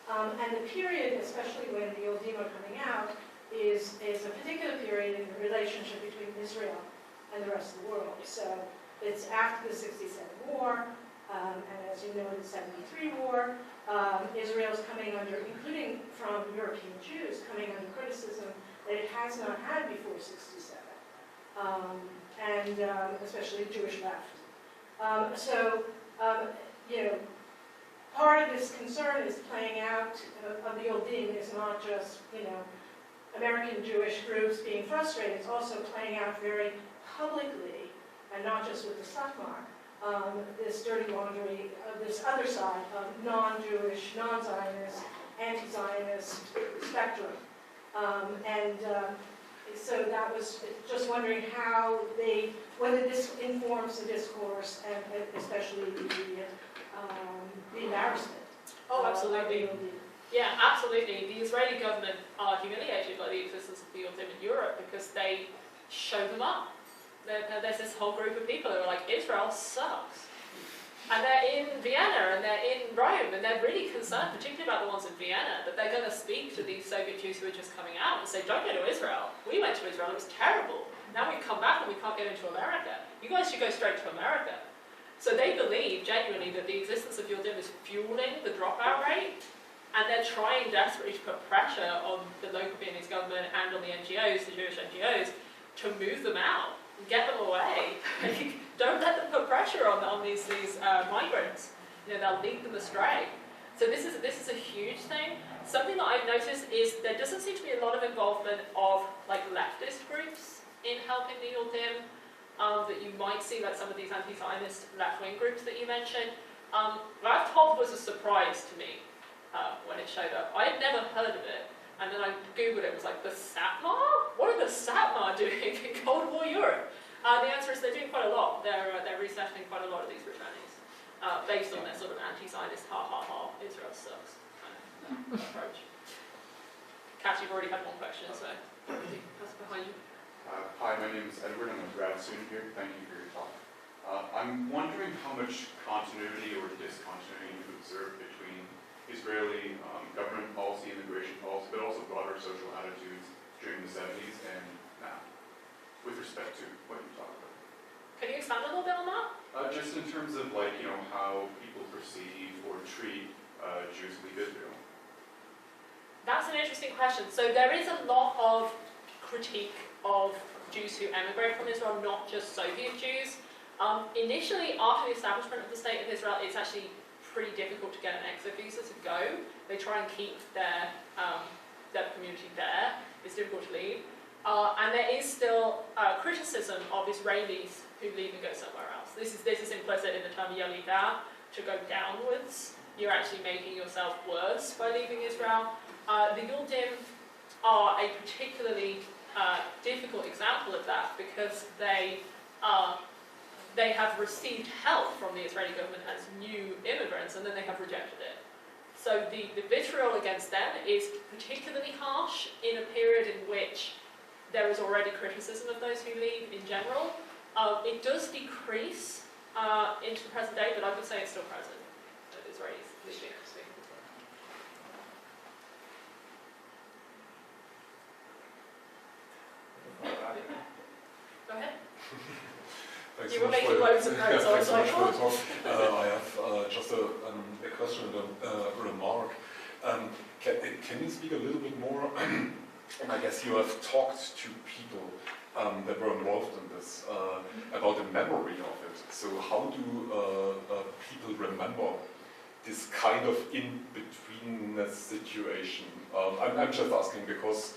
And the period, especially when the yordim are coming out, is a particular period in the relationship between Israel and the rest of the world. So it's after the '67 war, and as you know, the '73 war. Israel's coming under, including from European Jews, coming under criticism that it has not had before '67, and especially the Jewish left. Part of this concern is playing out of the yordim is not just, American Jewish groups being frustrated, it's also playing out very publicly, and not just with the Satmar, this dirty laundry of this other side of non-Jewish, non-Zionist, anti-Zionist spectrum. So that was just wondering whether this informs the discourse and especially the embarrassment. Oh, absolutely. Yeah, absolutely. The Israeli government are humiliated by the existence of the yordim in Europe because they show them up. There's this whole group of people who are like, Israel sucks. And they're in Vienna and they're in Rome and they're really concerned, particularly about the ones in Vienna, that they're going to speak to these Soviet Jews who are just coming out and say, don't go to Israel. We went to Israel, it was terrible. Now we've come back and we can't get into America. You guys should go straight to America. So they believe genuinely that the existence of yordim is fueling the dropout rate, and they're trying desperately to put pressure on the local Viennese government and on the NGOs, the Jewish NGOs, to move them out, get them away. Don't let them put pressure on these migrants. You know, they'll lead them astray. So this is a huge thing. Something that I've noticed is there doesn't seem to be a lot of involvement of like leftist groups in helping the yordim that you might see, like some of these anti-Zionist left-wing groups that you mentioned. Rav Tov was a surprise to me when it showed up. I had never heard of it. And then I Googled it, it was like, the Satmar? What are the Satmar doing in Cold War Europe? The answer is they're doing quite a lot. They're resettling quite a lot of these returnees, based on their sort of anti-Zionist Israel sucks kind of approach. Kat, you've already had one question, so that's behind you. Hi, my name is Edward. I'm a grad student here. Thank you for your talk. I'm wondering how much continuity or discontinuity you've observed between Israeli government policy, immigration policy, but also broader social attitudes during the 70s and now, with respect to what you talked about. Can you expand a little bit on that? Just in terms of like, you know, how people perceive or treat Jews who leave Israel. That's an interesting question. So there is a lot of critique of Jews who emigrate from Israel, not just Soviet Jews. Initially, after the establishment of the State of Israel, it's actually pretty difficult to get an exit visa to go. They try and keep their community there. It's difficult to leave. And there is still criticism of Israelis who leave and go somewhere else. This is implicit in the term yalida, to go downwards. You're actually making yourself worse by leaving Israel. The yordim are a particularly difficult example of that because they have received help from the Israeli government as new immigrants, and then they have rejected it. So the vitriol against them is particularly harsh in a period in which there is already criticism of those who leave in general. It does decrease into the present day, but I would say it's still present, that Israelis leaving. Go ahead. Thanks You so were much making loads of notes, I was like, for the talk. I have just a question and a remark. Can you speak a little bit more? I guess you have talked to people that were involved in this about the memory of it. So how do people remember this kind of in-betweenness situation? I'm just asking because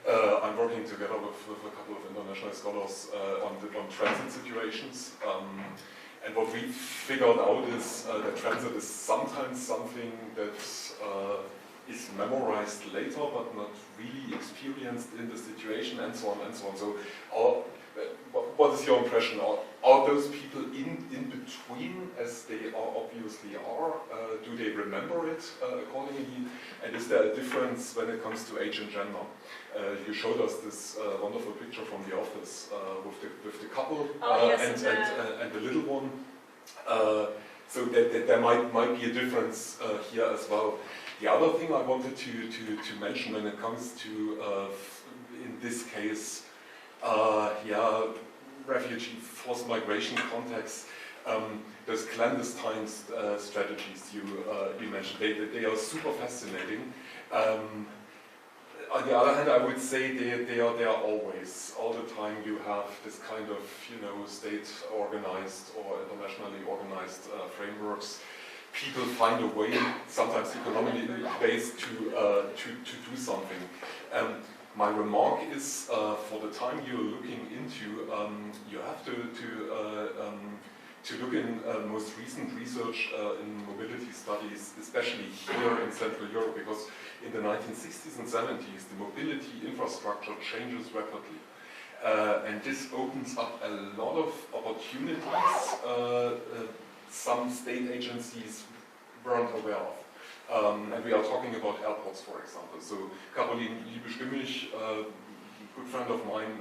I'm working together with a couple of international scholars on transit situations, and what we figured out is that transit is sometimes something that is memorized later but not really experienced in the situation, and so on and so on. So what is your impression? Are those people in between, as they obviously are? Do they remember it accordingly? And is there a difference when it comes to age and gender? You showed us this wonderful picture from the office with the couple yes, and the little one. So there might be a difference here as well. The other thing I wanted to mention when it comes to, in this case, refugee forced migration context, those clandestine strategies you mentioned, they are super fascinating. On the other hand, I would say they are always, all the time you have this kind of, state-organized or internationally organized frameworks. People find a way, sometimes economically based, to do something. My remark is, for the time you're looking into, you have to look in most recent research in mobility studies, especially here in Central Europe, because in the 1960s and 70s, the mobility infrastructure changes rapidly. And this opens up a lot of opportunities some state agencies weren't aware of. And we are talking about airports, for example. So Caroline Liebe-Stimmich, good friend of mine,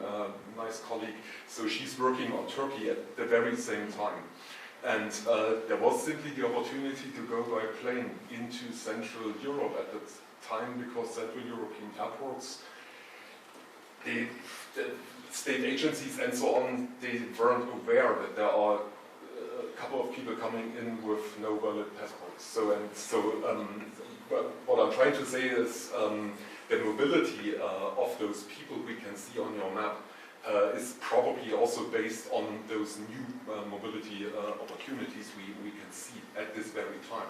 nice colleague, so she's working on Turkey at the very same time. And there was simply the opportunity to go by plane into Central Europe at that time, because Central European airports, the state agencies and so on, they weren't aware that there are a couple of people coming in with no valid passports. So what I'm trying to say is the mobility of those people we can see on your map is probably also based on those new mobility opportunities we can see at this very time.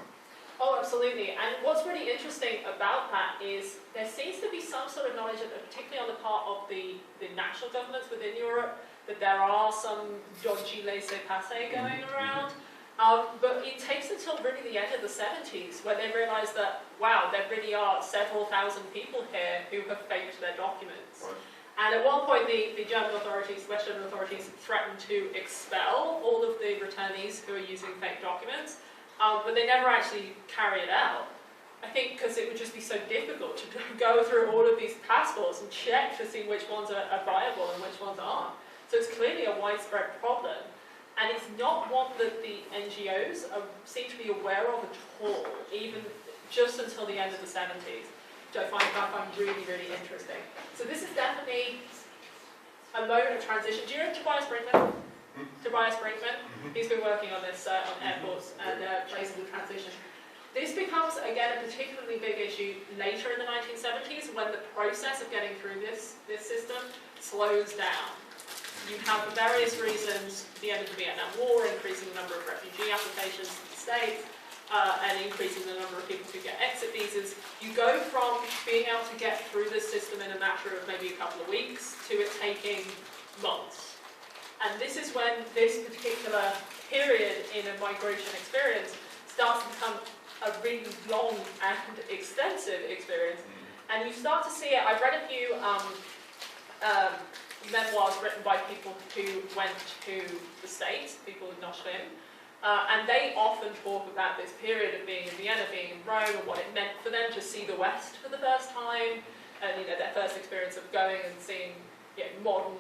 Oh, absolutely. And what's really interesting about that is there seems to be some sort of knowledge, particularly on the part of the national governments within Europe, that there are some dodgy laissez-passer going around. But it takes until really the end of the 70s where they realise that, wow, there really are several thousand people here who have faked their documents. Right. And at one point, the German authorities, West German authorities, threatened to expel all of the returnees who are using fake documents, but they never actually carry it out. I think because it would just be so difficult to go through all of these passports and check to see which ones are viable and which ones aren't. So it's clearly a widespread problem. And it's not one that the NGOs seem to be aware of at all, even just until the end of the 70s, which I find really, really interesting. So this is definitely a moment of transition. Do you know Tobias Brinkman? Tobias Brinkman? He's been working on this on airports and places of transition. This becomes, again, a particularly big issue later in the 1970s when the process of getting through this system slows down. You have, for various reasons, the end of the Vietnam War, increasing the number of refugee applications to the States, and increasing the number of people who get exit visas. You go from being able to get through this system in a matter of maybe a couple of weeks to it taking months. And this is when this particular period in a migration experience starts to become a really long and extensive experience. And you start to see it. I've read a few memoirs written by people who went to the States, people in Nostrim, and they often talk about this period of being in Vienna, being in Rome, and what it meant for them to see the West for the first time, and their first experience of going and seeing modern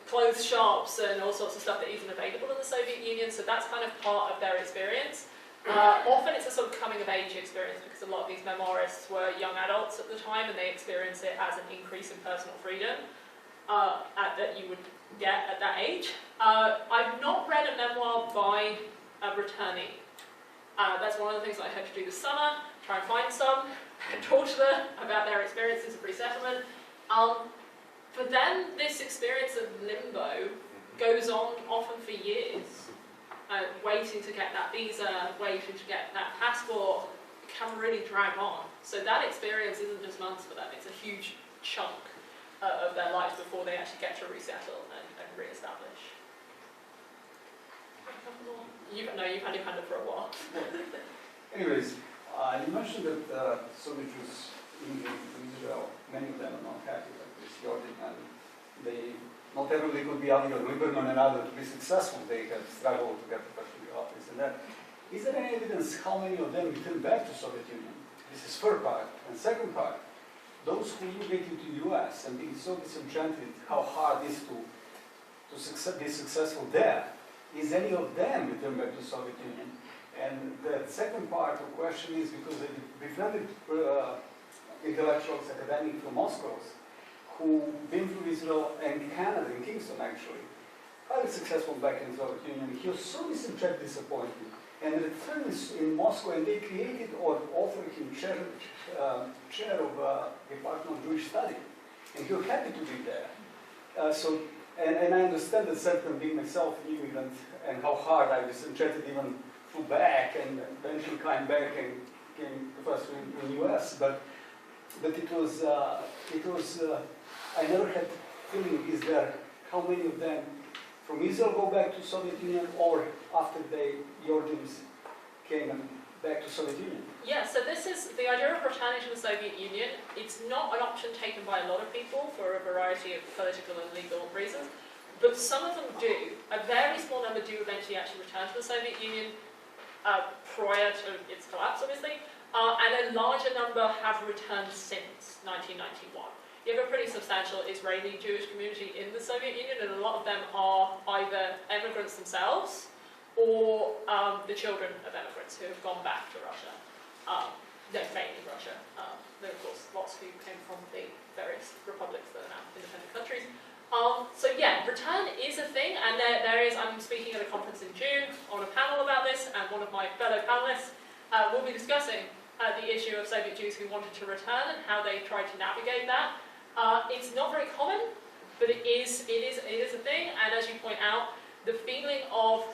clothes shops and all sorts of stuff that isn't available in the Soviet Union. So that's kind of part of their experience. Often it's a sort of coming-of-age experience because a lot of these memoirists were young adults at the time and they experience it as an increase in personal freedom that you would get at that age. I've not read a memoir by a returnee. That's one of the things that I hope to do this summer, try and find some and talk to them about their experiences of resettlement. For them, this experience of limbo goes on often for years. Waiting to get that visa, waiting to get that passport can really drag on. So that experience isn't just months for them, it's a huge chunk of their life before they actually get to resettle and re-establish. You've had your hand up for a while. Anyways, you mentioned that Soviet Jews immigrated to Israel. Many of them are not happy with this yordim, and they not everybody could be Avi or Lieberman and others to be successful. They have struggled to get the refugee office and that. Is there any evidence how many of them returned back to Soviet Union? This is first part. And second part, those who immigrated to the US and being so disenchanted how hard it is to be successful there, is any of them returned back to Soviet Union? And the second part of the question is because they befriended intellectuals, academics from Moscow, who've been through Israel and Canada, in Kingston actually, highly successful back in the Soviet Union. He was so disenchanted, disappointed, and returned in Moscow, and they created or offered him chair of Department of Jewish Study, and he was happy to be there. And I understand the sentiment, being myself an immigrant, and how hard I was disenchanted even flew back, and eventually came back and came first in the US, but it was I never had feeling, is there, how many of them from Israel go back to Soviet Union, or after the yordims came back to Soviet Union? Yeah, so this is the idea of returning to the Soviet Union. It's not an option taken by a lot of people for a variety of political and legal reasons, but some of them do. A very small number do eventually actually return to the Soviet Union prior to its collapse, obviously, and a larger number have returned since 1991. You have a pretty substantial Israeli Jewish community in the Soviet Union, and a lot of them are either immigrants themselves or the children of immigrants who have gone back to Russia. No, mainly Russia. There are of course lots who came from the various republics that are now independent countries. So yeah, return is a thing, and there is, I'm speaking at a conference in June on a panel about this, and one of my fellow panelists will be discussing the issue of Soviet Jews who wanted to return and how they tried to navigate that. It's not very common, but it is a thing, and as you point out, the feeling of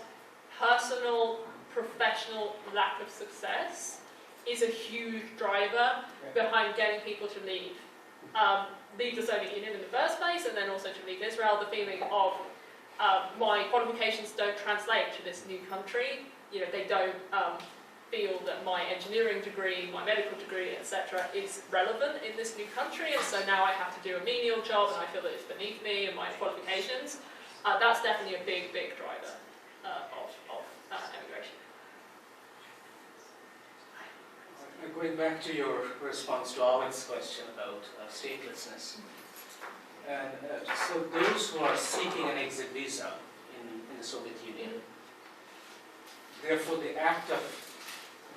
personal, professional lack of success is a huge driver behind getting people to leave. Leave the Soviet Union in the first place, and then also to leave Israel. The feeling of my qualifications don't translate to this new country. You know, they don't feel that my engineering degree, my medical degree, etc., is relevant in this new country, and so now I have to do a menial job, and I feel that it's beneath me and my qualifications. That's definitely a big, big driver of emigration. Going back to your response to Owen's question about statelessness, and so those who are seeking an exit visa in the Soviet Union, therefore the act of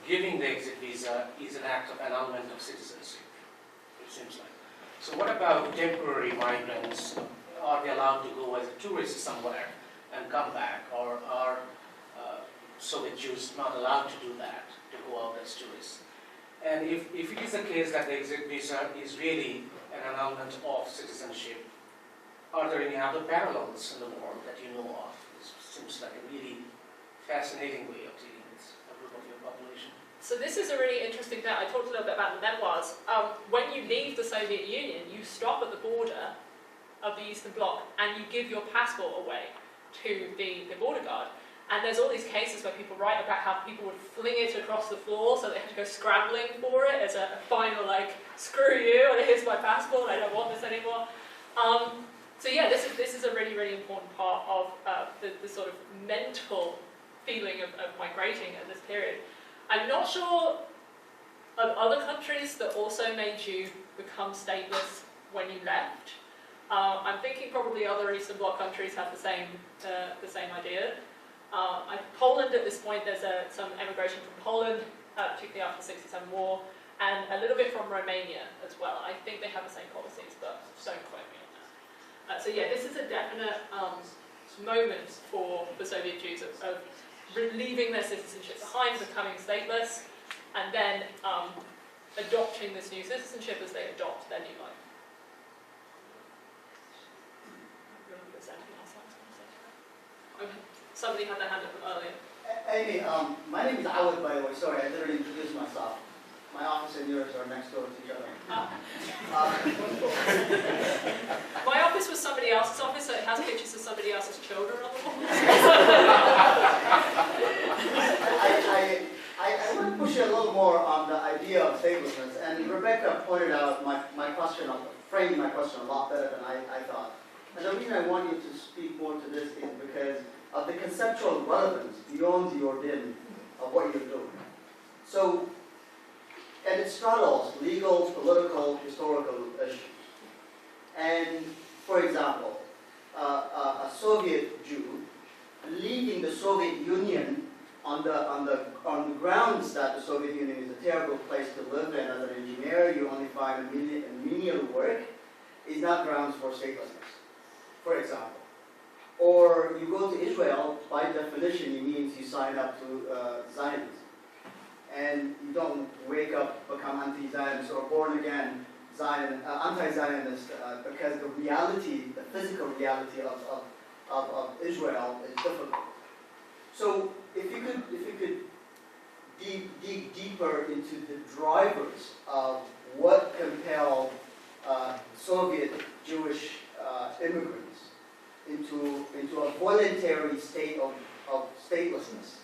giving the exit visa is an act of annulment of citizenship, it seems like. So what about temporary migrants? Are they allowed to go as a tourist somewhere and come back, or are Soviet Jews not allowed to do that, to go out as tourists? And if it is the case that the exit visa is really an annulment of citizenship, are there any other parallels in the world that you know of? This seems like a really fascinating way of dealing with a group of your population. So this is a really interesting thing. I talked a little bit about the memoirs. When you leave the Soviet Union, you stop at the border of the Eastern Bloc and you give your passport away to the border guard. And there's all these cases where people write about how people would fling it across the floor, so they had to go scrambling for it as a final, like, screw you, here's my passport, I don't want this anymore. So yeah, this is a really, really important part of the sort of mental feeling of migrating at this period. I'm not sure of other countries that also made you become stateless when you left. I'm thinking probably other Eastern Bloc countries have the same idea. Poland at this point, there's some emigration from Poland, particularly after the '67 war, and a little bit from Romania as well. I think they have the same policies, but don't quote me on that. So yeah, this is a definite moment for the Soviet Jews of leaving their citizenship behind, becoming stateless, and then adopting this new citizenship as they adopt their new life. Okay. Somebody had their hand up from earlier. Amy, my name is Awad, by the way. Sorry, I didn't introduce myself. My office and yours are next door to each other. My office was somebody else's office, so it has pictures of somebody else's children on the wall. I want to push you a little more on the idea of statelessness. And Rebecca pointed out my question, framed my question a lot better than I thought. And the reason I want you to speak more to this is because of the conceptual relevance beyond the yordim of what you're doing. So, and it straddles legal, political, historical issues. And, for example, a Soviet Jew leaving the Soviet Union on the grounds that the Soviet Union is a terrible place to live in as an engineer, you only find menial work, is not grounds for statelessness, for example. Or you go to Israel, by definition, it means you sign up to Zionism. And you don't wake up, become anti-Zionist or born again anti-Zionist because the reality, the physical reality of Israel is difficult. So if you could dig deeper into the drivers of what compelled Soviet Jewish immigrants into a voluntary state of statelessness.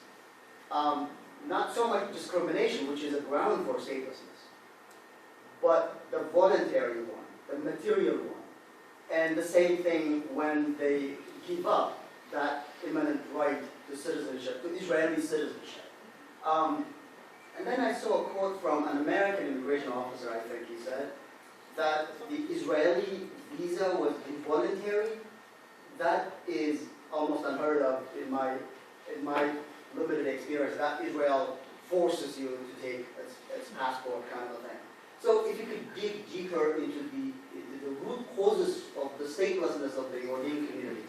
Not so much discrimination, which is a ground for statelessness, but the voluntary one, the material one. And the same thing when they give up that imminent right to citizenship, to Israeli citizenship. And then I saw a quote from an American immigration officer, I think he said, that the Israeli visa was involuntary. That is almost unheard of in my limited experience that Israel forces you to take its passport kind of thing. So if you could dig deeper into the root causes of the statelessness of the yordim community.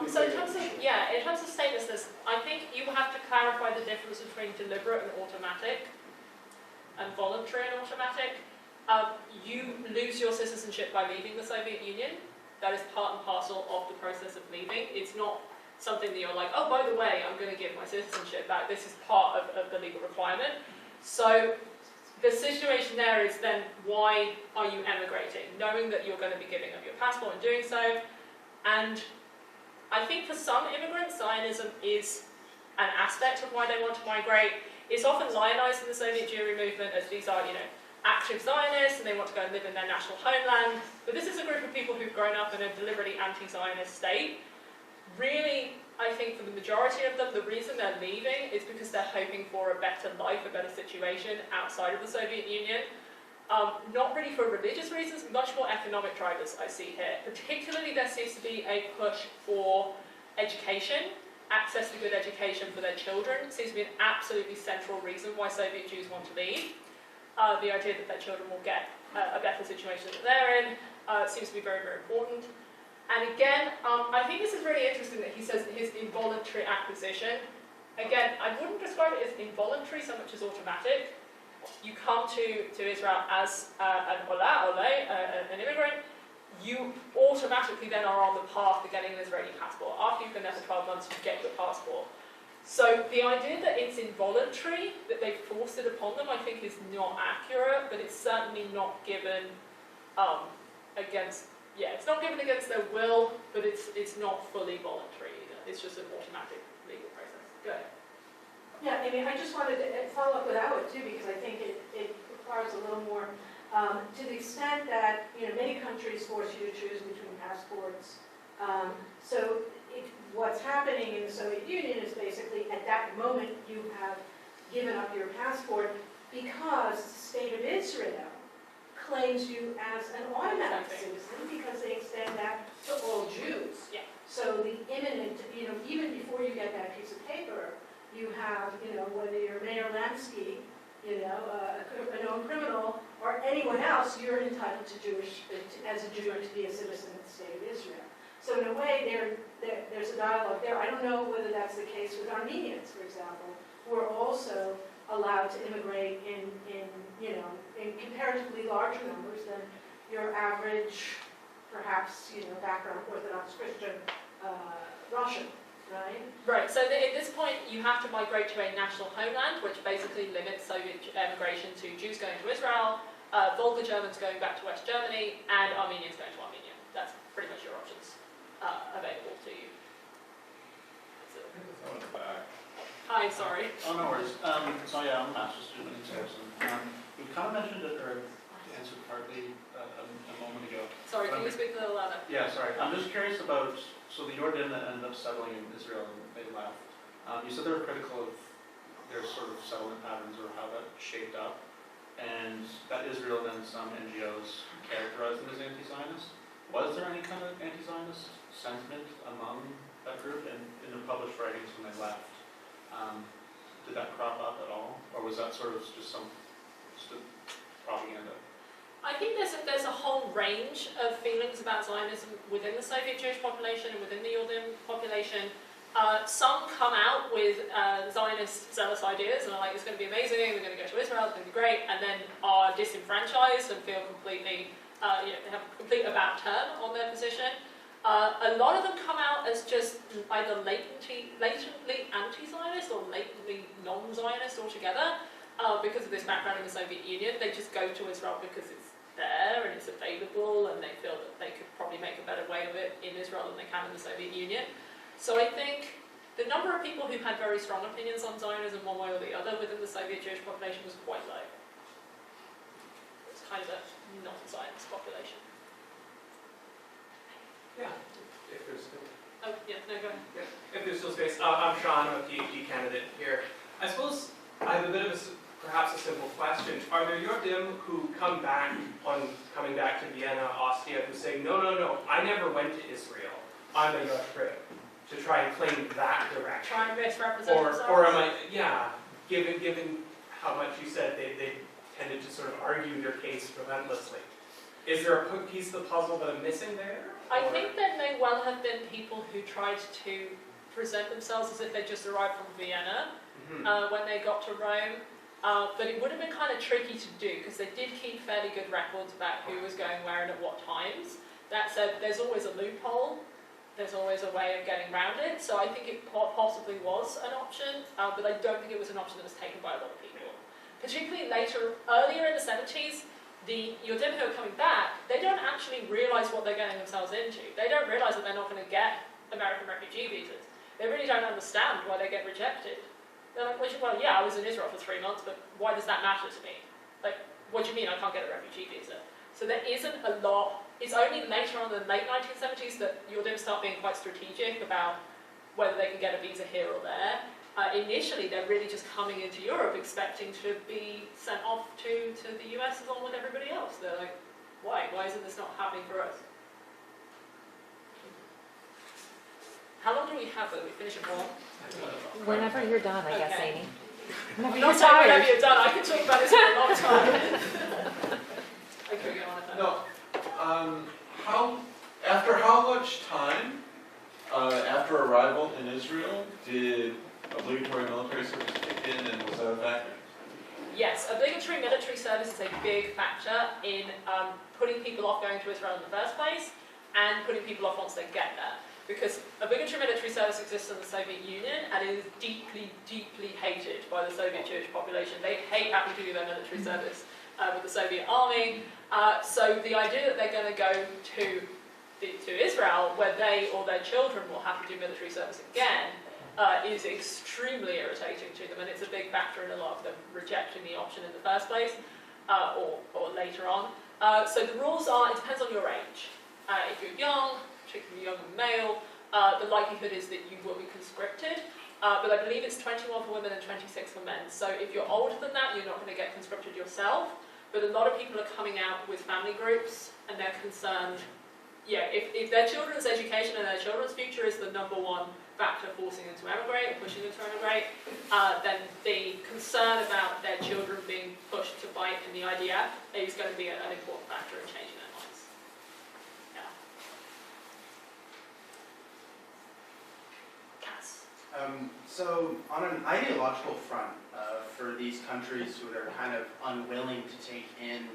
So in terms of statelessness, I think you have to clarify the difference between deliberate and automatic, and voluntary and automatic. You lose your citizenship by leaving the Soviet Union. That is part and parcel of the process of leaving. It's not something that you're like, oh, by the way, I'm going to give my citizenship back. This is part of the legal requirement. So the situation there is then, why are you emigrating? Knowing that you're going to be giving up your passport and doing so. And I think for some immigrants, Zionism is an aspect of why they want to migrate. It's often lionized in the Soviet Jewry movement as these are, active Zionists and they want to go and live in their national homeland. But this is a group of people who've grown up in a deliberately anti-Zionist state. Really, I think for the majority of them, the reason they're leaving is because they're hoping for a better life, a better situation outside of the Soviet Union. Not really for religious reasons, much more economic drivers I see here. Particularly, there seems to be a push for education, access to good education for their children. It seems to be an absolutely central reason why Soviet Jews want to leave. The idea that their children will get a better situation that they're in seems to be very, very important. And again, I think this is really interesting that he says his involuntary acquisition. Again, I wouldn't describe it as involuntary so much as automatic. You come to Israel as an an immigrant, you automatically then are on the path to getting an Israeli passport. After you've been there for 12 months, you get your passport. So the idea that it's involuntary, that they've forced it upon them, I think is not accurate, but it's certainly not given it's not given against their will, but it's not fully voluntary either. It's just an automatic legal process. Go ahead. Yeah, I mean, I just wanted to follow up with Howard too, because I think it requires a little more, to the extent that, many countries force you to choose between passports. What's happening in the Soviet Union is basically, at that moment, you have given up your passport because the state of Israel claims you as an automatic citizen because they extend that to all Jews. Yeah. So the imminent, even before you get that piece of paper, you have, whether you're Mayor Lansky, a known criminal, or anyone else, you're entitled to as a Jew to be a citizen of the state of Israel. So in a way, there's a dialogue there. I don't know whether that's the case with Armenians, for example, who are also allowed to immigrate in comparatively larger numbers than your average, perhaps, background Orthodox Christian Russian, right? Right, so at this point you have to migrate to a national homeland, which basically limits Soviet immigration to Jews going to Israel, Volga Germans going back to West Germany, and Armenians going to Armenia. That's pretty much your options available to you. On the back. Hi, sorry. Oh, no worries. So yeah, I'm a master's student in Kingston. You kind of mentioned it, or answered partly a moment ago. Sorry, can you speak a little louder? Yeah, sorry. I'm just curious about, so the yordim that ended up settling in Israel and they left, you said they were critical of their sort of settlement patterns or how that shaped up, and that Israel then some NGOs characterized them as anti-Zionist. Was there any kind of anti-Zionist sentiment among that group in their published writings when they left? Did that crop up at all, or was that sort of just a propaganda? I think there's a whole range of feelings about Zionism within the Soviet Jewish population and within the Yordim population. Some come out with Zionist zealous ideas and are like, it's going to be amazing, we're going to go to Israel, it's going to be great, and then are disenfranchised and feel completely, they have a complete about turn on their position. A lot of them come out as just either latently anti-Zionist or latently non-Zionist altogether because of this background in the Soviet Union. They just go to Israel because it's there and it's available, and they feel that they could probably make a better way of it in Israel than they can in the Soviet Union. So I think the number of people who had very strong opinions on Zionism one way or the other within the Soviet Jewish population was quite low. It's kind of a non-Zionist population. Yeah, if there's still... Oh, yeah, no, go ahead. Yeah. If there's still space. I'm Sean, I'm a PhD candidate here. I suppose I have a bit of perhaps a simple question. Are there yordim who come back on coming back to Vienna, Austria, who say, no, I never went to Israel. I'm a Yoshrid. to try and claim that direction? Try and misrepresent themselves? Or am I, yeah, given how much you said they tended to sort of argue their case relentlessly. Is there a piece of the puzzle that I'm missing there? I Or- think there may well have been people who tried to present themselves as if they just arrived from Vienna when they got to Rome. But it would have been kind of tricky to do because they did keep fairly good records about who was going where and at what times. That said, there's always a loophole. There's always a way of getting around it. So I think it possibly was an option, but I don't think it was an option that was taken by a lot of people. Particularly earlier in the 70s, the yordim who are coming back, they don't actually realise what they're getting themselves into. They don't realise that they're not going to get American refugee visas. They really don't understand why they get rejected. They're like, well, yeah, I was in Israel for 3 months, but why does that matter to me? Like, what do you mean I can't get a refugee visa? So there isn't a lot. It's only later on in the late 1970s that yordim start being quite strategic about whether they can get a visa here or there. Initially, they're really just coming into Europe expecting to be sent off to the US along with everybody else. They're like, why? Why isn't this not happening for us? How long do we have though? We finish at 1? Whenever you're done, I guess, Okay. Amy. I'm Whenever not you're saying whenever tired. you're done. I can talk about this for a long time. Okay, go on. No, how much time after arrival in Israel did obligatory military service kick in, and was that a factor? Yes, obligatory military service is a big factor in putting people off going to Israel in the first place and putting people off once they get there. Because obligatory military service exists in the Soviet Union and it is deeply, deeply hated by the Soviet Jewish population. They hate having to do their military service with the Soviet army. So the idea that they're going to go to Israel, where they or their children will have to do military service again, is extremely irritating to them, and it's a big factor in a lot of them rejecting the option in the first place, or later on. So the rules are, it depends on your age. If you're young, particularly young and male, the likelihood is that you will be conscripted, but I believe it's 21 for women and 26 for men. So if you're older than that, you're not going to get conscripted yourself, but a lot of people are coming out with family groups, and they're concerned, yeah, if their children's education and their children's future is the #1 factor forcing them to emigrate, pushing them to emigrate, then the concern about their children being pushed to fight in the IDF is going to be an important factor in changing their minds. Yeah. Cass. So on an ideological front, for these countries who are kind of unwilling to take in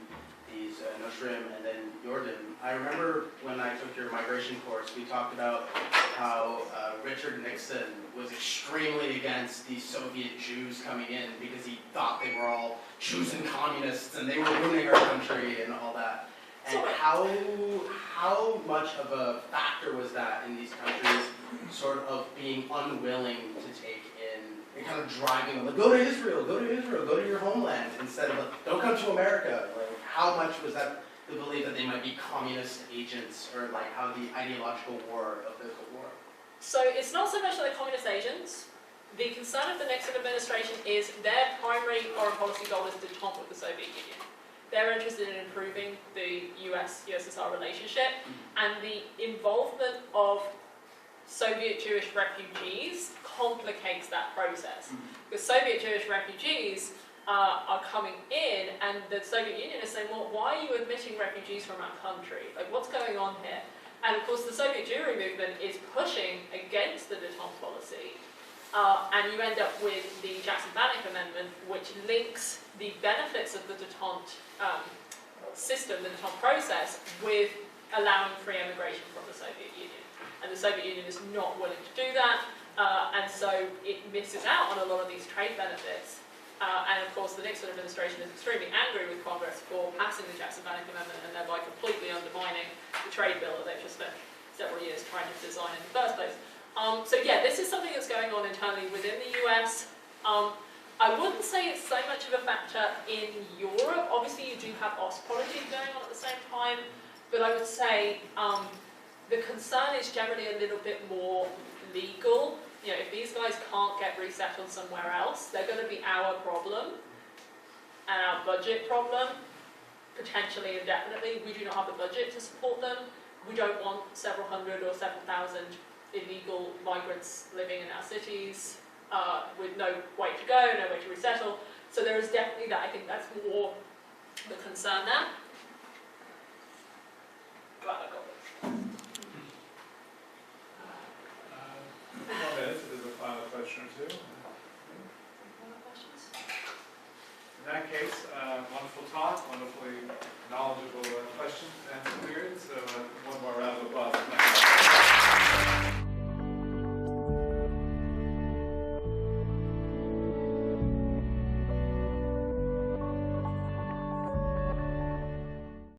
these Noshrim and then Yordim, I remember when I took your migration course, we talked about how Richard Nixon was extremely against these Soviet Jews coming in because he thought they were all Jews and communists and they were ruining our country and all that. And how much of a factor was that in these countries, sort of being unwilling to take in and kind of driving them, like, go to Israel, go to your homeland, instead of, like, don't come to America. Like, how much was that the belief that they might be communist agents, or like how the ideological war of the Cold War? So it's not so much that they're communist agents. The concern of the Nixon administration is their primary foreign policy goal is détente with the Soviet Union. They're interested in improving the US-USSR relationship, and the involvement of Soviet Jewish refugees complicates that process. Because Soviet Jewish refugees are coming in, and the Soviet Union is saying, well, why are you admitting refugees from our country? Like, what's going on here? And of course, the Soviet Jewry movement is pushing against the détente policy. And you end up with the Jackson-Vanik Amendment, which links the benefits of the détente system, the détente process, with allowing free emigration from the Soviet Union. And the Soviet Union is not willing to do that, and so it misses out on a lot of these trade benefits. And of course, the Nixon administration is extremely angry with Congress for passing the Jackson-Vanik Amendment and thereby completely undermining the trade bill that they've just spent several years trying to design in the first place. So yeah, this is something that's going on internally within the US. I wouldn't say it's so much of a factor in Europe. Obviously, you do have Ostpolitik going on at the same time, but I would say the concern is generally a little bit more legal. You know, if these guys can't get resettled somewhere else, they're going to be our problem and our budget problem, potentially indefinitely. We do not have the budget to support them. We don't want several hundred or several thousand illegal migrants living in our cities with no way to go, no way to resettle. So there is definitely that. I think that's more the concern there. Glad I got it. 1 minute, so there's a final question or two. More questions? In that case, wonderful talk, wonderfully knowledgeable questions and answer period. So one more round of applause.